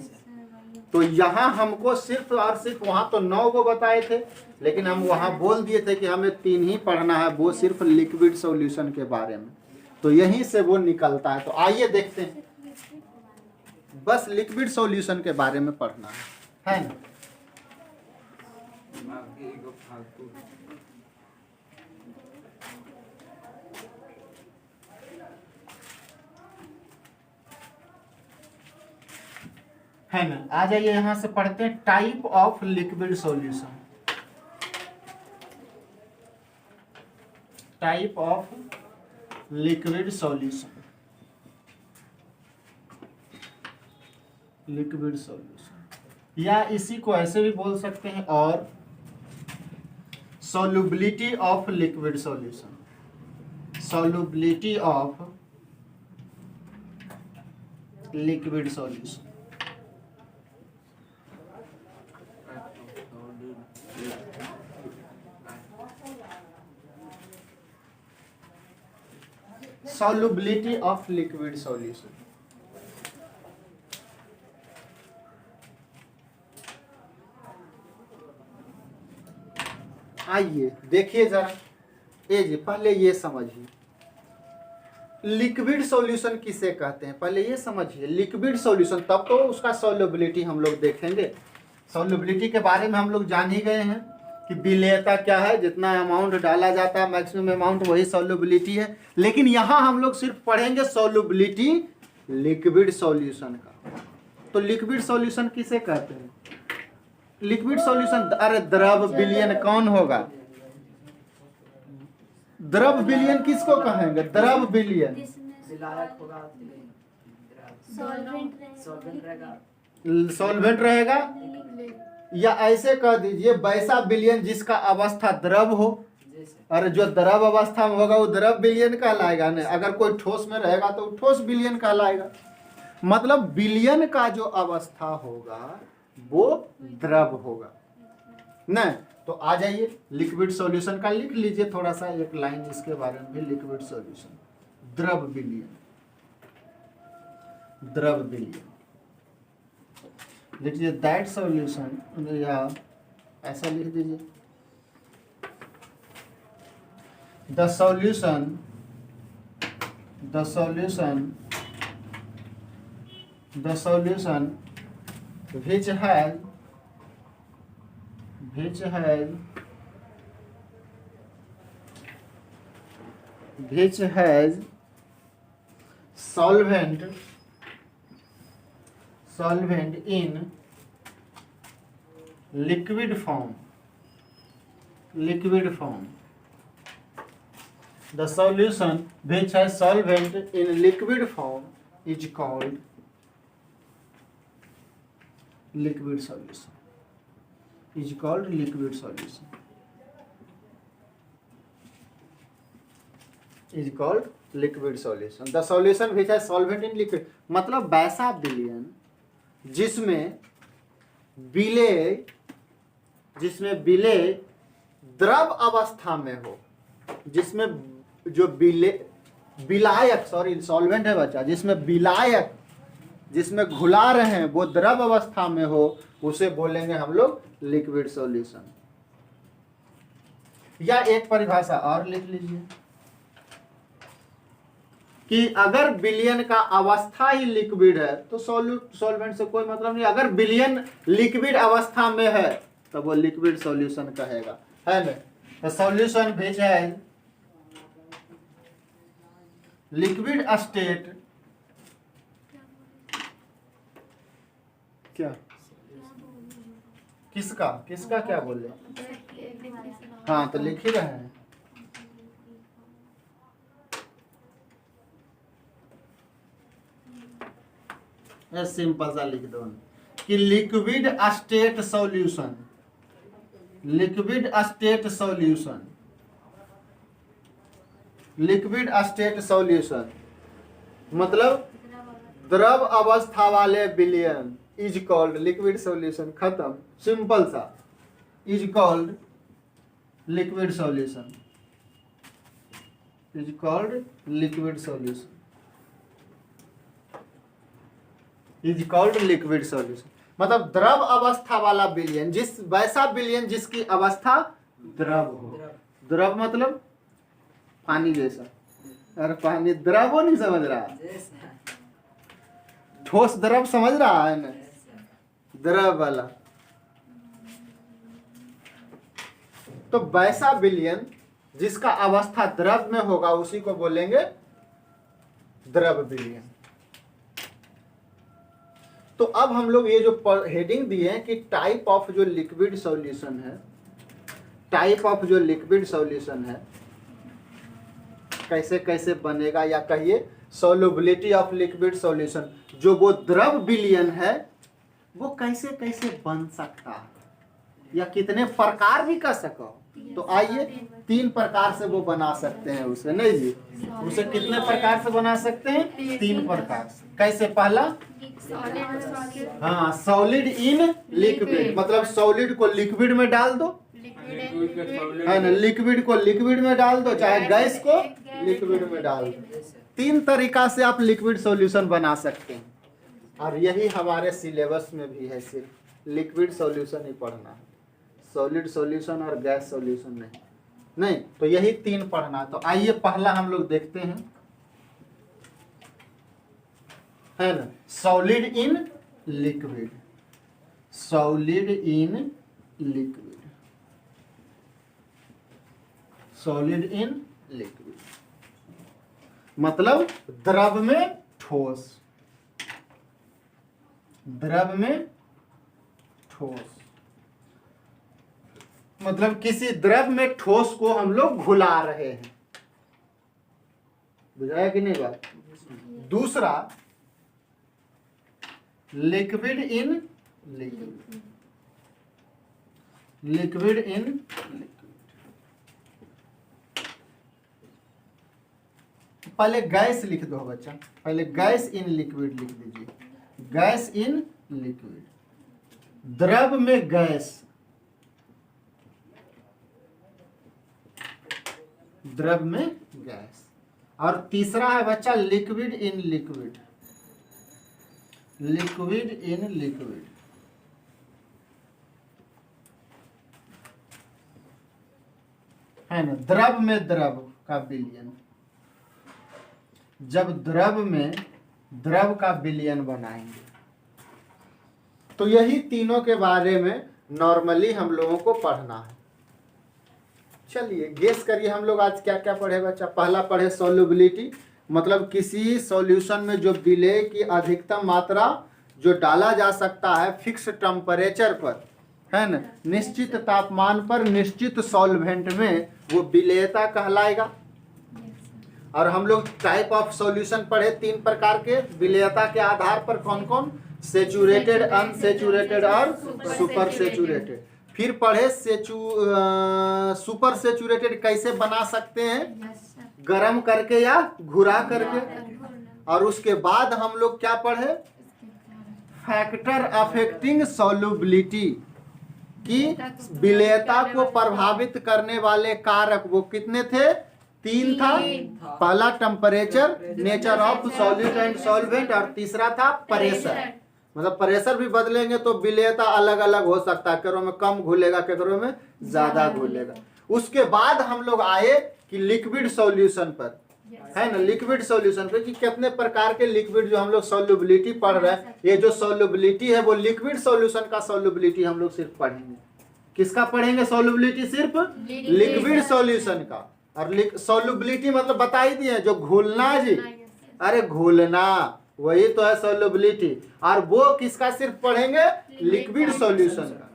तो यहाँ हमको सिर्फ और सिर्फ, वहाँ तो 9 को बताए थे, लेकिन हम वहाँ बोल दिए थे कि हमें 3 ही पढ़ना है, वो सिर्फ लिक्विड सॉल्यूशन के बारे में। तो यहीं से वो निकलता है। तो आइए देखते हैं, बस लिक्विड सॉल्यूशन के बारे में पढ़ना है ना। है ना, आ जाइए यहां से पढ़ते हैं type of liquid solution. Type of liquid solution, liquid solution, या इसी को ऐसे भी बोल सकते हैं, और solubility of liquid solution, solubility of liquid solution. solubility of liquid solution। आइए देखिए जरा, ए जी पहले ये समझिए लिक्विड सॉल्यूशन किसे कहते हैं, पहले ये समझिए लिक्विड सॉल्यूशन, तब तो उसका सॉल्युबिलिटी हम लोग देखेंगे। सॉल्युबिलिटी के बारे में हम लोग जान ही गए हैं कि विलेयता क्या है, जितना अमाउंट डाला जाता है मैक्सिमम अमाउंट, वही सॉल्युबिलिटी है। लेकिन यहाँ हम लोग सिर्फ पढ़ेंगे सॉल्युबिलिटी लिक्विड सॉल्यूशन का। तो लिक्विड सॉल्यूशन किसे कहते हैं? लिक्विड सॉल्यूशन, अरे द्रव विलयन कौन होगा? द्रव विलयन किसको कहेंगे? द्रव विलयन सॉल्वेंट रहेगा, या ऐसे कह दीजिए वैसा विलयन जिसका अवस्था द्रव हो। अरे जो द्रव अवस्था में होगा वो द्रव विलयन कहलाएगा ना। अगर कोई ठोस में रहेगा तो ठोस विलयन कहलाएगा। मतलब विलयन का जो अवस्था होगा वो द्रव होगा न। तो आ जाइए लिक्विड सॉल्यूशन का लिख लीजिए थोड़ा सा एक लाइन इसके बारे में भी। लिक्विड सॉल्यूशन, द्रव विलयन, द्रव विलयन लिख दीजिए। दैट सॉल्यूशन, या ऐसा लिख दीजिए the solution, the solution, the solution which has solvent in liquid form, liquid form, the solution which has solvent in liquid form is called liquid solution, is called liquid solution, is called liquid solution। The solution which has solvent in liquid, मतलब वैसा विलयन जिसमें विलेय द्रव अवस्था में हो, जिसमें जो विलायक, सॉरी सॉल्वेंट है बच्चा, जिसमें विलायक, जिसमें घुला रहे हैं वो द्रव अवस्था में हो, उसे बोलेंगे हम लोग लिक्विड सॉल्यूशन। या एक परिभाषा और लिख लीजिए कि अगर विलयन का अवस्था ही लिक्विड है तो सॉल्वेंट से कोई मतलब नहीं। अगर विलयन लिक्विड अवस्था में है तो वो लिक्विड सॉल्यूशन कहेगा, है ना। तो सॉल्यूशन विच है लिक्विड स्टेट, क्या किसका किसका क्या बोले? हाँ तो लिख ही रहे हैं। सिंपल सा लिख दो, कि liquid state solution, liquid state solution, liquid state solution मतलब द्रव अवस्था वाले विलयन इज कॉल्ड लिक्विड सॉल्यूशन। खत्म, सिंपल सा, is called liquid solution, is called liquid solution, is called liquid solution मतलब द्रव अवस्था वाला विलयन, जिस वैसा विलयन जिसकी अवस्था द्रव हो। द्रव मतलब पानी जैसा, अरे पानी द्रव हो, नहीं समझ रहा, ठोस द्रव समझ रहा है ना, द्रव वाला। तो वैसा विलयन जिसका अवस्था द्रव में होगा उसी को बोलेंगे द्रव विलयन। तो अब हम लोग ये जो हेडिंग दिए हैं कि टाइप ऑफ जो लिक्विड सॉल्यूशन है, टाइप ऑफ जो लिक्विड सॉल्यूशन है कैसे कैसे बनेगा, या कहिए सॉल्युबिलिटी ऑफ लिक्विड सॉल्यूशन, जो वो द्रव विलयन है वो कैसे कैसे बन सकता है, या कितने प्रकार भी कर सको। तो आइए 3 प्रकार से वो बना सकते हैं उसे, नहीं जी, उसे कितने प्रकार से बना सकते हैं? 3 प्रकार से। कैसे? पहला, हाँ, सॉलिड इन लिक्विड, मतलब सॉलिड को लिक्विड में डाल दो, है ना, लिक्विड को लिक्विड में डाल दो, चाहे गैस को लिक्विड में डाल दो। 3 तरीका से आप लिक्विड सॉल्यूशन बना सकते हैं, और यही हमारे सिलेबस में भी है, सिर्फ लिक्विड सॉल्यूशन ही पढ़ना है, सॉलिड सॉल्यूशन और गैस सॉल्यूशन नहीं। तो यही 3 पढ़ना। तो आइए पहला हम लोग देखते हैं, है ना, solid in liquid, solid in liquid, solid in liquid मतलब द्रव में ठोस, द्रव में ठोस मतलब किसी द्रव में ठोस को हम लोग घुला रहे हैं। बुझाया कि नहीं बात? दूसरा, liquid in liquid, liquid in liquid. पहले गैस लिख दो बच्चा, पहले गैस इन लिक्विड लिख दीजिए, गैस इन लिक्विड, द्रव में गैस, द्रव में गैस। और तीसरा है बच्चा liquid in liquid, liquid in liquid, है ना, द्रव में द्रव का विलयन, जब द्रव में द्रव का विलयन बनाएंगे। तो यही तीनों के बारे में नॉर्मली हम लोगों को पढ़ना है। चलिए गेस करिए हम लोग आज क्या क्या पढ़े बच्चा। पहला पढ़े सॉल्युबिलिटी, मतलब किसी सॉल्यूशन में जो विलेय की अधिकतम मात्रा जो डाला जा सकता है फिक्स टेम्परेचर पर, है ना, निश्चित तापमान पर निश्चित सॉल्वेंट में, वो विलेयता कहलाएगा। और हम लोग टाइप ऑफ सॉल्यूशन पढ़े 3 प्रकार के विलेयता के आधार पर, कौन कौन? सेचुरेटेड, अनसेचुरेटेड और सुपर सेचुरेटेड। फिर पढ़े सुपर सेचुरेटेड कैसे बना सकते हैं, गरम करके या घुरा करके। और उसके बाद हम लोग क्या पढ़े, फैक्टर अफेक्टिंग सॉल्युबिलिटी, की विलेयता को प्रभावित करने वाले कारक वो कितने थे? 3 था। पहला temperature, nature of solute and solvent, और तीसरा था प्रेशर, मतलब प्रेशर भी बदलेंगे तो विलेयता अलग अलग हो सकता है, केकरो में कम घुलेगा, केकरो में ज्यादा घुलेगा। उसके बाद हम लोग आए कि लिक्विड सॉल्यूशन पर, है ना, लिक्विड सॉल्यूशन पे कि कितने प्रकार के लिक्विड जो हम लोग सॉल्युबिलिटी पढ़ रहे हैं। ये जो सॉल्युबिलिटी है वो लिक्विड सॉल्यूशन का सॉल्युबिलिटी हम लोग सिर्फ पढ़ेंगे। किसका पढ़ेंगे सॉल्युबिलिटी? सिर्फ लिक्विड सॉल्यूशन का। और सॉल्युबिलिटी मतलब बता ही दिए, जो घुलना जी, अरे घुलना, वही तो है सॉल्युबिलिटी। और वो किसका सिर्फ पढ़ेंगे? लिक्विड सॉल्यूशन का।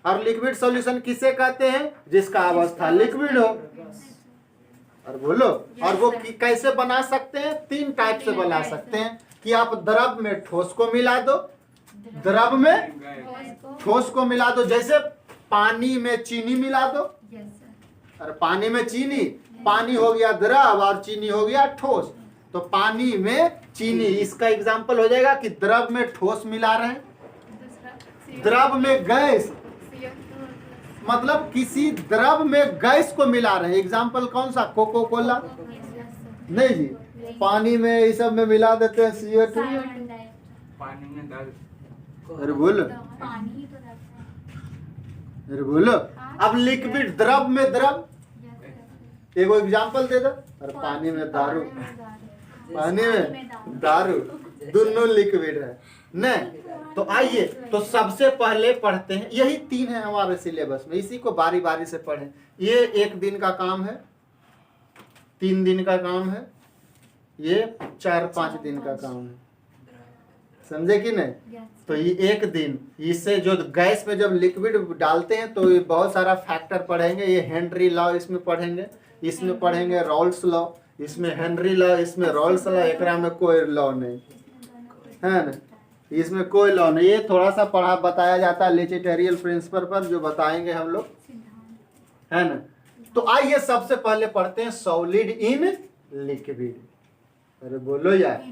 और लिक्विड सॉल्यूशन किसे कहते हैं? जिसका अवस्था लिक्विड हो। और बोलो, और वो कैसे बना सकते हैं? 3 टाइप से बना सकते हैं, कि आप द्रव में ठोस को मिला दो, द्रव में ठोस को मिला दो, जैसे पानी में चीनी मिला दो। अरे पानी में चीनी, पानी हो गया द्रव और चीनी हो गया ठोस, तो पानी में चीनी, इसका एग्जाम्पल हो जाएगा कि द्रव में ठोस मिला रहे हैं। द्रव में गैस, मतलब किसी द्रव में गैस को मिला रहे हैं। एग्जाम्पल कौन सा? कोको कोला नहीं जी, पानी में इस सब में मिला देते हैं CO2। पानी में दाल। अरे बोलो, अरे बोलो। अब लिक्विड, द्रव में द्रव, एगो एग्जाम्पल दे दो। अरे पानी में दारू, पानी में दारू, दोनों लिक्विड है नहीं। तो आइए, तो सबसे पहले पढ़ते हैं, यही 3 है हमारे सिलेबस में, इसी को बारी बारी से पढ़ें। ये 1 दिन का काम है, 3 दिन का काम है, ये 4-5 दिन का काम है, समझे कि नहीं? तो ये 1 दिन, इससे जो गैस में जब लिक्विड डालते हैं तो ये बहुत सारा फैक्टर पढ़ेंगे। ये हेनरी लॉ इसमें पढ़ेंगे, इसमें पढ़ेंगे रॉल्स लॉ, इसमें हेनरी लॉ, इसमें रॉल्स लॉ, एकरा में कोई लॉ नहीं है ना, इसमें कोई लॉ नहीं। ये थोड़ा सा पढ़ा बताया जाता है लिटिटेरियल प्रिंसिपल पर, जो बताएंगे हम लोग, है ना। तो आइए सबसे पहले पढ़ते हैं सॉलिड इन लिक्विड। अरे बोलो यार,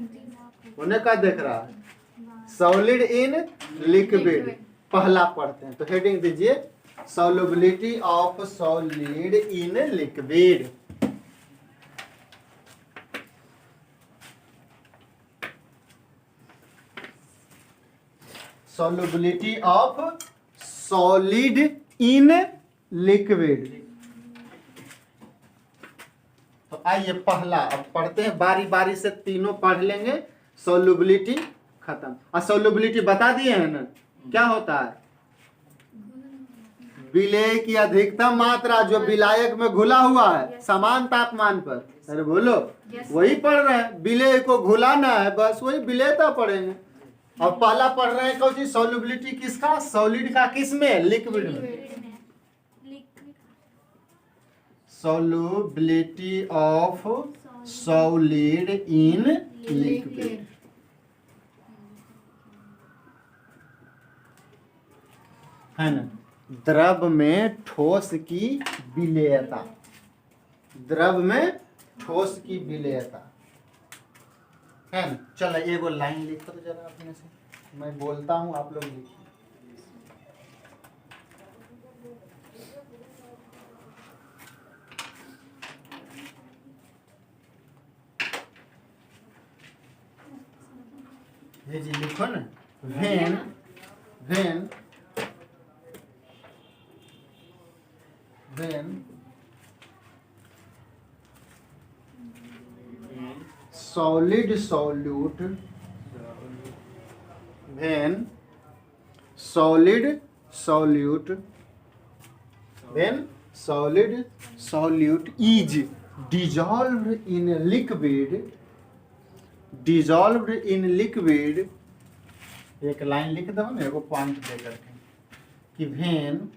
उन्हें क्या देख रहा है? सॉलिड इन लिक्विड पहला पढ़ते हैं, तो हेडिंग दीजिए solubility of solid in liquid. Solubility of solid in liquid. तो आइए पहला अब पढ़ते हैं, बारी बारी से तीनों पढ़ लेंगे। सॉल्युबिलिटी खत्म, और सॉल्युबिलिटी बता दिए हैं ना, क्या होता है? विलेय की अधिकतम मात्रा जो विलायक में घुला हुआ है समान तापमान पर। अरे बोलो, वही पढ़ रहे हैं, विलेय को घुलाना है, बस वही विलेयता पढ़ेंगे। अब पहला पढ़ रहे हैं कौन सी? सॉल्युबिलिटी किसका? सॉलिड का, किसमें? लिक्विड में। Solubility of solid in liquid. है ना, द्रव में ठोस की विलेयता, द्रव में ठोस की विलेयता, है ना। चलो एगो लाइन लिखो तो जरा अपने से, मैं बोलता हूँ आप लोग लिखिए। ये जी लिखो ना, when when when solid solute, when solid solute, when solid solute is dissolved in liquid, dissolved in liquid। एक लाइन लिख दो ना, एगो पॉइंट दे करके कि when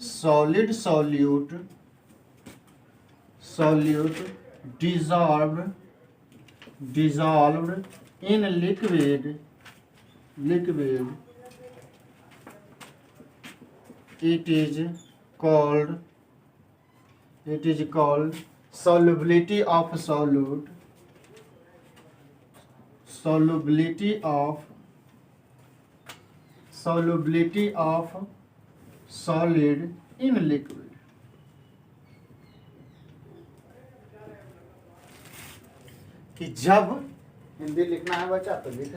solid solute solute dissolved in liquid it is called solubility of solute, solubility of solid in liquid। कि जब हिंदी लिखना है बच्चा तो लिख दो,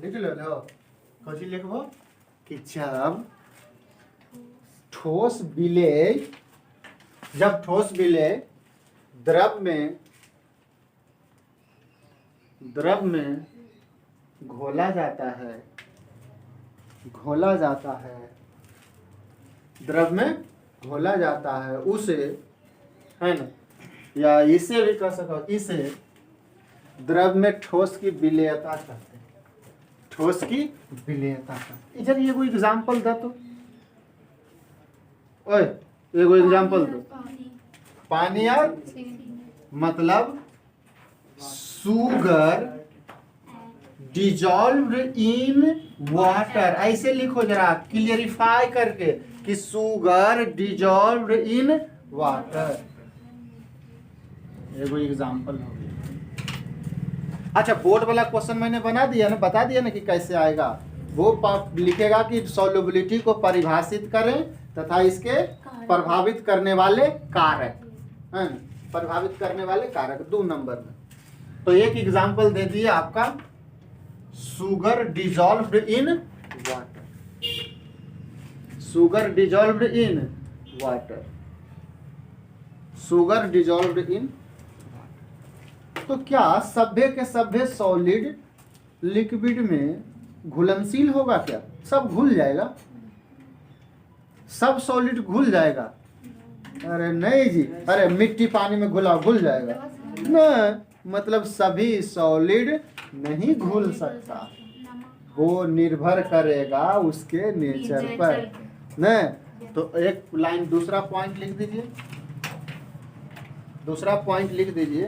लिख लो कौन लिखबो कि जब ठोस विलेय, जब ठोस विलेय द्रव में घोला जाता है, द्रव में घोला जाता है, उसे, है ना, या इसे भी कह सको, इसे द्रव में ठोस की विलेयता कहते हैं, ठोस की विलेयता कहते हैं। इधर ये कोई एग्जाम्पल दे तो, ओए एगो एग्जांपल दो। पानी और मतलब सुगर डिजॉल्व्ड इन वाटर, ऐसे लिखो जरा क्लियरिफाई करके कि सुगर डिजॉल्व्ड इन वाटर। एगो एग्जांपल हो गया। अच्छा, बोर्ड वाला क्वेश्चन मैंने बना दिया ना, बता दिया ना कि कैसे आएगा। वो लिखेगा कि सॉल्युबिलिटी को परिभाषित करें तथा इसके प्रभावित करने वाले कारक, है ना, प्रभावित करने वाले कारक 2 नंबर में। तो एक एग्जांपल दे दिए आपका, sugar dissolved in water, sugar dissolved in water, sugar dissolved in water. तो क्या सभ्य के सभ्य सॉलिड लिक्विड में घुलनशील होगा क्या? सब घुल जाएगा, सब सॉलिड घुल जाएगा? अरे नहीं जी, अरे मिट्टी पानी में घुला घुल जाएगा ना, मतलब सभी सॉलिड नहीं घुल सकता, वो निर्भर करेगा उसके नेचर पर न। तो एक लाइन दूसरा पॉइंट लिख दीजिए, दूसरा पॉइंट लिख दीजिए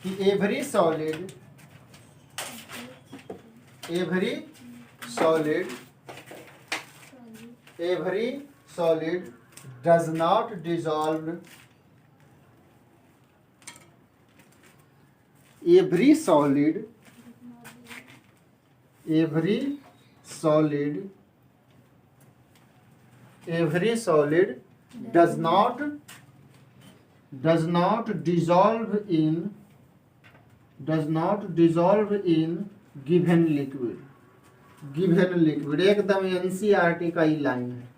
कि every solid does not dissolve, every solid does not dissolve in given liquid। एकदम एनसीईआरटी का ही लाइन है,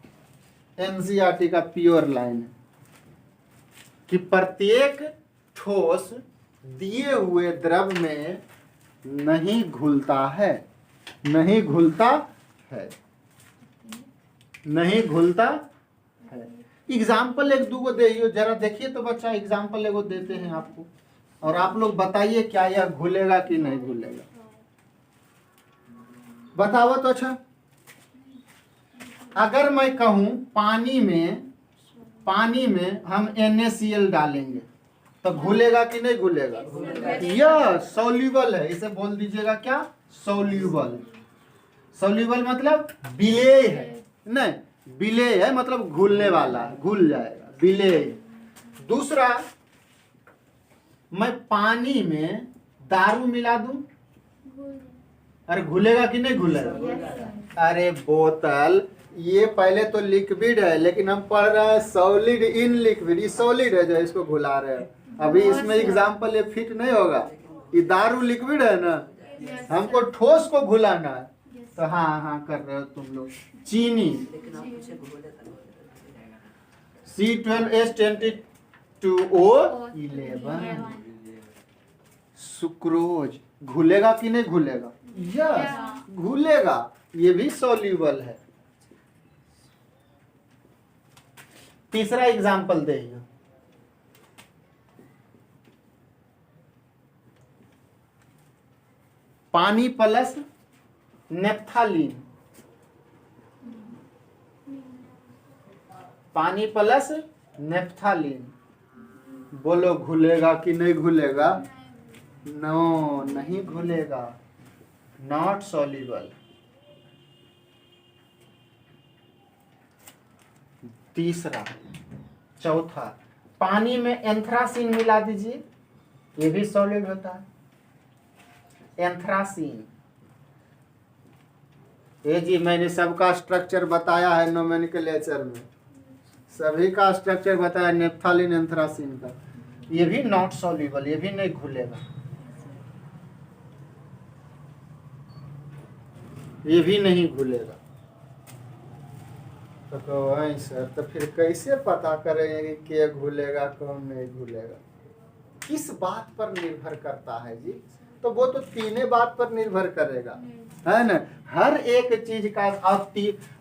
एनसीईआरटी का प्योर लाइन है कि प्रत्येक ठोस दिए हुए द्रव में नहीं घुलता है, नहीं घुलता है। एग्जाम्पल एक दूगो दे जरा देखिए तो बच्चा, एग्जाम्पल एगो देते हैं आपको और आप लोग बताइए क्या यह घुलेगा कि नहीं घुलेगा, बताओ तो। अच्छा, अगर मैं कहूं पानी में हम NaCl डालेंगे तो घुलेगा कि नहीं घुलेगा? यह सॉल्यूबल है, इसे बोल दीजिएगा क्या? सॉल्यूबल। सॉल्यूबल मतलब विलेय है, नहीं विलेय है मतलब घुलने वाला, घुल जाएगा, विलेय। दूसरा, मैं पानी में दारू मिला दूं, अरे घुलेगा कि नहीं घुलेगा? अरे बोतल, ये पहले तो लिक्विड है लेकिन हम पढ़ रहे हैं सॉलिड इन लिक्विड, ये सॉलिड है जो इसको घुला रहे हैं। अभी इसमें एग्जाम्पल ये फिट नहीं होगा, ये दारू लिक्विड है ना, हमको ठोस को घुलाना है। तो हाँ कर रहे हो तुम लोग। चीनी C12H22O11, सुक्रोज घुलेगा कि नहीं घुलेगा? यस घुलेगा, ये भी सॉल्यूबल है। तीसरा एग्जांपल देगा, पानी प्लस नेफ्थालीन, पानी प्लस नेफ्थालीन, बोलो घुलेगा कि नहीं घुलेगा? नो, नहीं घुलेगा, नॉट सॉल्यूबल। तीसरा, चौथा, पानी में एंथ्रासीन मिला दीजिए, ये भी सॉलिड होता है। एंथ्रासीन, ये जी मैंने सबका स्ट्रक्चर बताया है नोमेनक्लेचर में, सभी का स्ट्रक्चर बताया नेफ्थालीन एंथ्रासीन का, ये भी नॉट सॉल्यूबल, ये भी नहीं घुलेगा, ये भी नहीं घुलेगा। तो वही सर, तो फिर कैसे पता करेंगे कि क्या घुलेगा कौन नहीं घुलेगा? किस बात पर निर्भर करता है जी? तो वो तो तीनों बात पर निर्भर करेगा, है ना। हर एक चीज का अब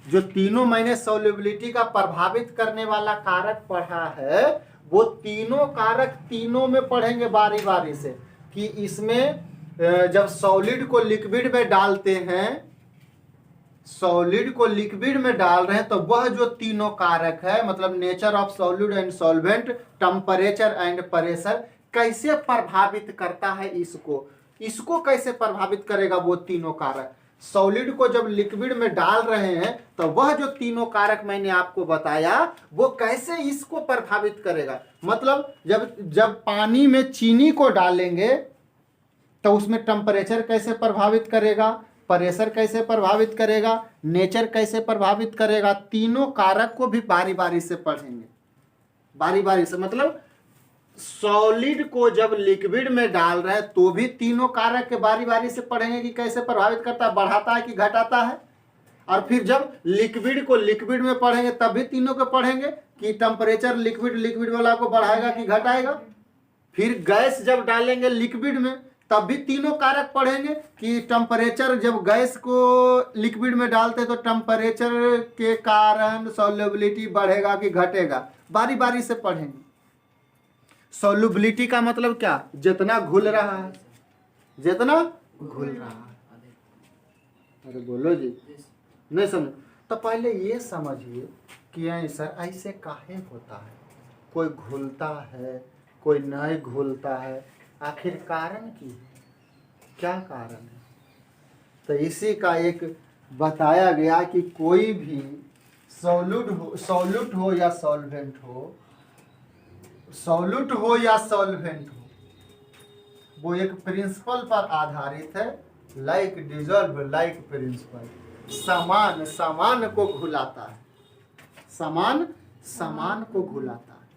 जो तीनों मैंने सॉल्युबिलिटी का प्रभावित करने वाला कारक पढ़ा है, वो तीनों कारक तीनों में पढ़ेंगे बारी बारी से कि इसमें जब सॉलिड को लिक्विड में डालते हैं, सॉलिड को लिक्विड में डाल रहे हैं तो वह जो तीनों कारक है, मतलब nature of solid and solvent, temperature and pressure, कैसे प्रभावित करता है इसको कैसे प्रभावित करेगा वो तीनों कारक। सॉलिड को जब लिक्विड में डाल रहे हैं तो वह जो तीनों कारक मैंने आपको बताया वो कैसे इसको प्रभावित करेगा। मतलब जब पानी में चीनी को डालेंगे तो उसमें टेम्परेचर कैसे प्रभावित करेगा, प्रेशर कैसे प्रभावित करेगा, नेचर कैसे प्रभावित करेगा, तीनों कारक को भी बारी बारी से पढ़ेंगे, बारी बारी से। मतलब सॉलिड को जब लिक्विड में डाल रहे हैं तो भी तीनों कारक के बारी बारी से पढ़ेंगे कि कैसे प्रभावित करता है, बढ़ाता है कि घटाता है। और फिर जब लिक्विड को लिक्विड में पढ़ेंगे तब भी तीनों को पढ़ेंगे कि टेम्परेचर लिक्विड वाला को बढ़ाएगा कि घटाएगा। फिर गैस जब डालेंगे लिक्विड में तब भी तीनों कारक पढ़ेंगे कि टेम्परेचर, जब गैस को लिक्विड में डालते तो टेम्परेचर के कारण सॉल्युबिलिटी बढ़ेगा कि घटेगा, बारी बारी से पढ़ेंगे। सॉल्युबिलिटी का मतलब क्या, जितना घुल रहा है, जितना घुल रहा है। अरे बोलो जी, नहीं समझ तो पहले ये समझिए कि ऐसा ऐसे काहे होता है, कोई घुलता है कोई नहीं घुलता है, आखिर कारण की क्या कारण है। तो इसी का एक बताया गया कि कोई भी सॉल्यूट हो या सॉल्वेंट हो, सॉल्यूट हो या सॉल्वेंट हो, वो एक प्रिंसिपल पर आधारित है, लाइक डिजॉल्व लाइक प्रिंसिपल, समान को घुलाता है, समान को घुलाता है।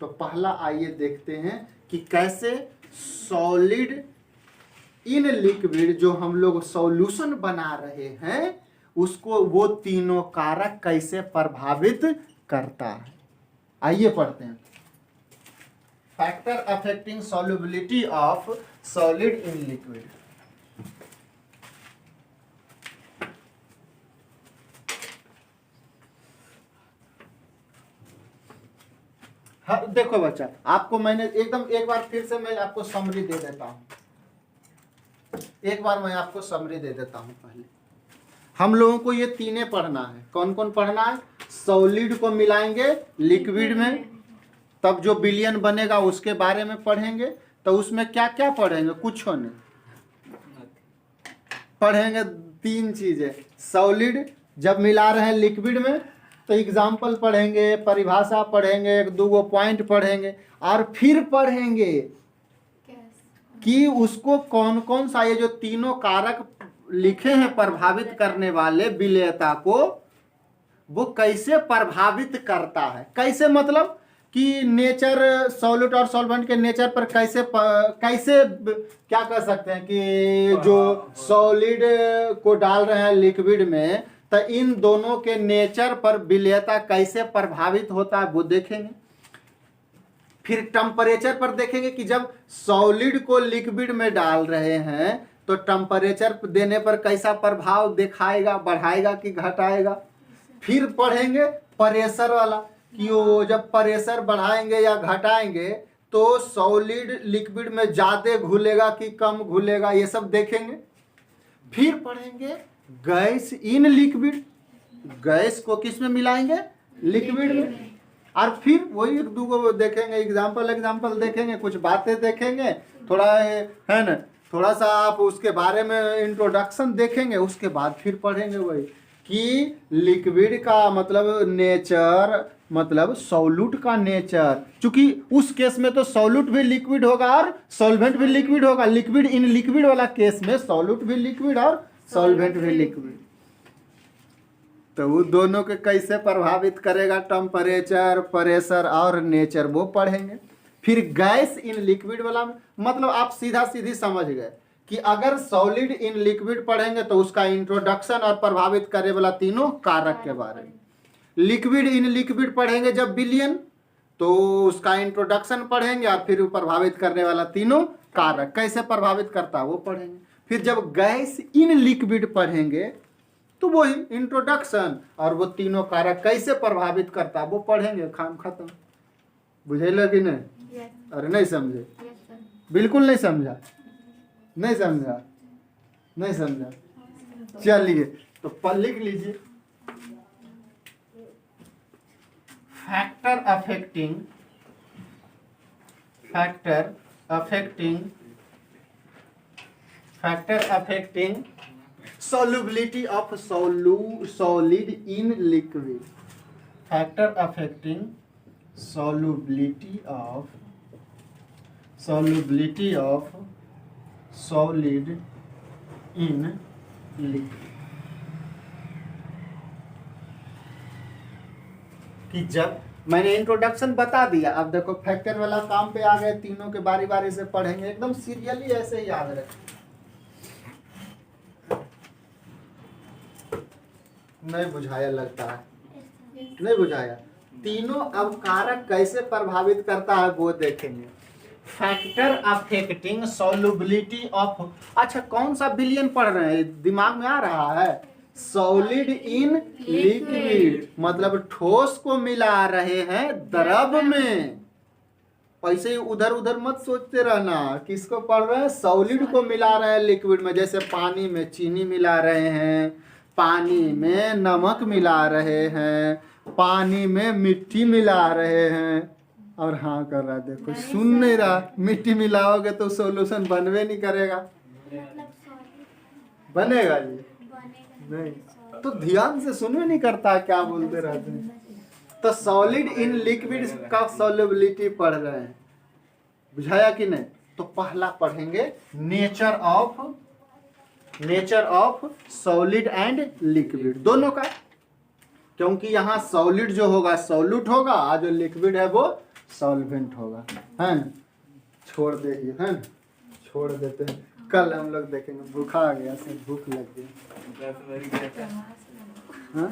तो पहला आइए देखते हैं कि कैसे सॉलिड इन लिक्विड, जो हम लोग सॉल्यूशन बना रहे हैं, उसको वो तीनों कारक कैसे प्रभावित करता है। आइए पढ़ते हैं। Factor affecting solubility of solid in liquid. हाँ, देखो बच्चा, आपको मैंने एकदम एक बार फिर से मैं आपको समरी दे देता हूँ, एक बार मैं आपको समरी दे देता हूँ। पहले हम लोगों को ये तीने पढ़ना है। कौन कौन पढ़ना है? सॉलिड को मिलाएंगे लिक्विड में, तब जो विलयन बनेगा उसके बारे में पढ़ेंगे। तो उसमें क्या क्या पढ़ेंगे? कुछ नहीं पढ़ेंगे, तीन चीजें। सॉलिड जब मिला रहे हैं लिक्विड में तो एग्जाम्पल पढ़ेंगे, परिभाषा पढ़ेंगे, एक दो पॉइंट पढ़ेंगे, और फिर पढ़ेंगे कि उसको कौन कौन सा, ये जो तीनों कारक लिखे हैं प्रभावित करने वाले विलेयता को, वो कैसे प्रभावित करता है। कैसे मतलब कि नेचर, सॉल्यूट और सॉल्वेंट के नेचर पर कैसे क्या कह सकते हैं कि जो सॉलिड को डाल रहे हैं लिक्विड में तो इन दोनों के नेचर पर विलेयता कैसे प्रभावित होता है वो देखेंगे। फिर टेम्परेचर पर देखेंगे कि जब सॉलिड को लिक्विड में डाल रहे हैं तो टेम्परेचर देने पर कैसा प्रभाव दिखाएगा, बढ़ाएगा कि घटाएगा। फिर पढ़ेंगे प्रेशर वाला कि वो जब प्रेशर बढ़ाएंगे या घटाएंगे तो सॉलिड लिक्विड में ज्यादा घुलेगा कि कम घुलेगा, ये सब देखेंगे। फिर पढ़ेंगे गैस इन लिक्विड, गैस को किस में मिलाएंगे? लिक्विड में। और फिर वही एक दो देखेंगे, एग्जाम्पल देखेंगे, कुछ बातें देखेंगे, थोड़ा है ना, थोड़ा सा आप उसके बारे में इंट्रोडक्शन देखेंगे। उसके बाद फिर पढ़ेंगे वही कि लिक्विड का मतलब नेचर, मतलब सॉल्यूट का नेचर, क्योंकि उस केस में तो सॉल्यूट भी लिक्विड होगा और सॉल्वेंट भी लिक्विड होगा। लिक्विड इन लिक्विड वाला केस में सॉल्यूट भी लिक्विड और सॉल्वेंट भी लिक्विड, तो वो दोनों के कैसे प्रभावित करेगा, टेम्परेचर, प्रेशर और नेचर, वो पढ़ेंगे। फिर गैस इन लिक्विड वाला मतलब आप सीधा सीधी समझ गए कि अगर सॉलिड इन लिक्विड पढ़ेंगे तो उसका इंट्रोडक्शन और प्रभावित करने वाला तीनों कारक के बारे में। लिक्विड इन लिक्विड पढ़ेंगे जब विलयन, तो उसका इंट्रोडक्शन पढ़ेंगे और फिर प्रभावित करने वाला तीनों कारक कैसे प्रभावित करता है वो पढ़ेंगे। फिर जब गैस इन लिक्विड पढ़ेंगे तो वही इंट्रोडक्शन और वो तीनों कारक कैसे प्रभावित करता है वो पढ़ेंगे। काम खत्म। बुझेलो कि नहीं? अरे नहीं समझे? बिल्कुल नहीं समझा? नहीं समझा? नहीं समझा? चलिए तो लिख लीजिए factor affecting solubility of solid in liquid. Factor affecting solubility of solid in liquid. कि जब मैंने इंट्रोडक्शन बता दिया, अब देखो फैक्टर वाला काम पे आ गए, तीनों के बारी बारी से पढ़ेंगे, एकदम सीरियली ऐसे ही याद रखें। नहीं बुझाया लगता है, नहीं बुझाया। तीनों अब कारक कैसे प्रभावित करता है वो देखेंगे। फैक्टर अफेक्टिंग सॉल्युबिलिटी ऑफ, अच्छा कौन सा बिलियन पढ़ रहे हैं, दिमाग में आ रहा है? सॉलिड इन लिक्विड, मतलब ठोस को मिला रहे हैं द्रव में। ऐसे ही उधर उधर मत सोचते रहना। किसको पढ़ रहे हैं? सॉलिड को मिला रहे हैं लिक्विड में, जैसे पानी में चीनी मिला रहे हैं, पानी में नमक मिला रहे हैं, पानी में मिट्टी मिला रहे हैं। और हाँ कर रहा है, देखो सुन नहीं रहा। मिट्टी मिलाओगे तो सॉल्यूशन बनवे नहीं करेगा, बनेगा जी नहीं, तो ध्यान से सुनवे नहीं करता, क्या बोलते रहते हैं। तो सॉलिड इन लिक्विड का सॉल्युबिलिटी पढ़ रहे हैं, बुझाया कि नहीं? तो पहला पढ़ेंगे nature of solid and liquid, दोनों का। क्योंकि यहाँ सॉलिड जो होगा सॉल्यूट होगा, और जो लिक्विड है वो सॉल्वेंट होगा, है ना? छोड़ देंगे, है ना? छोड़ देते हैं, कल हम लोग देखेंगे। भूखा आ गया, सब भूख लग गई। हाँ?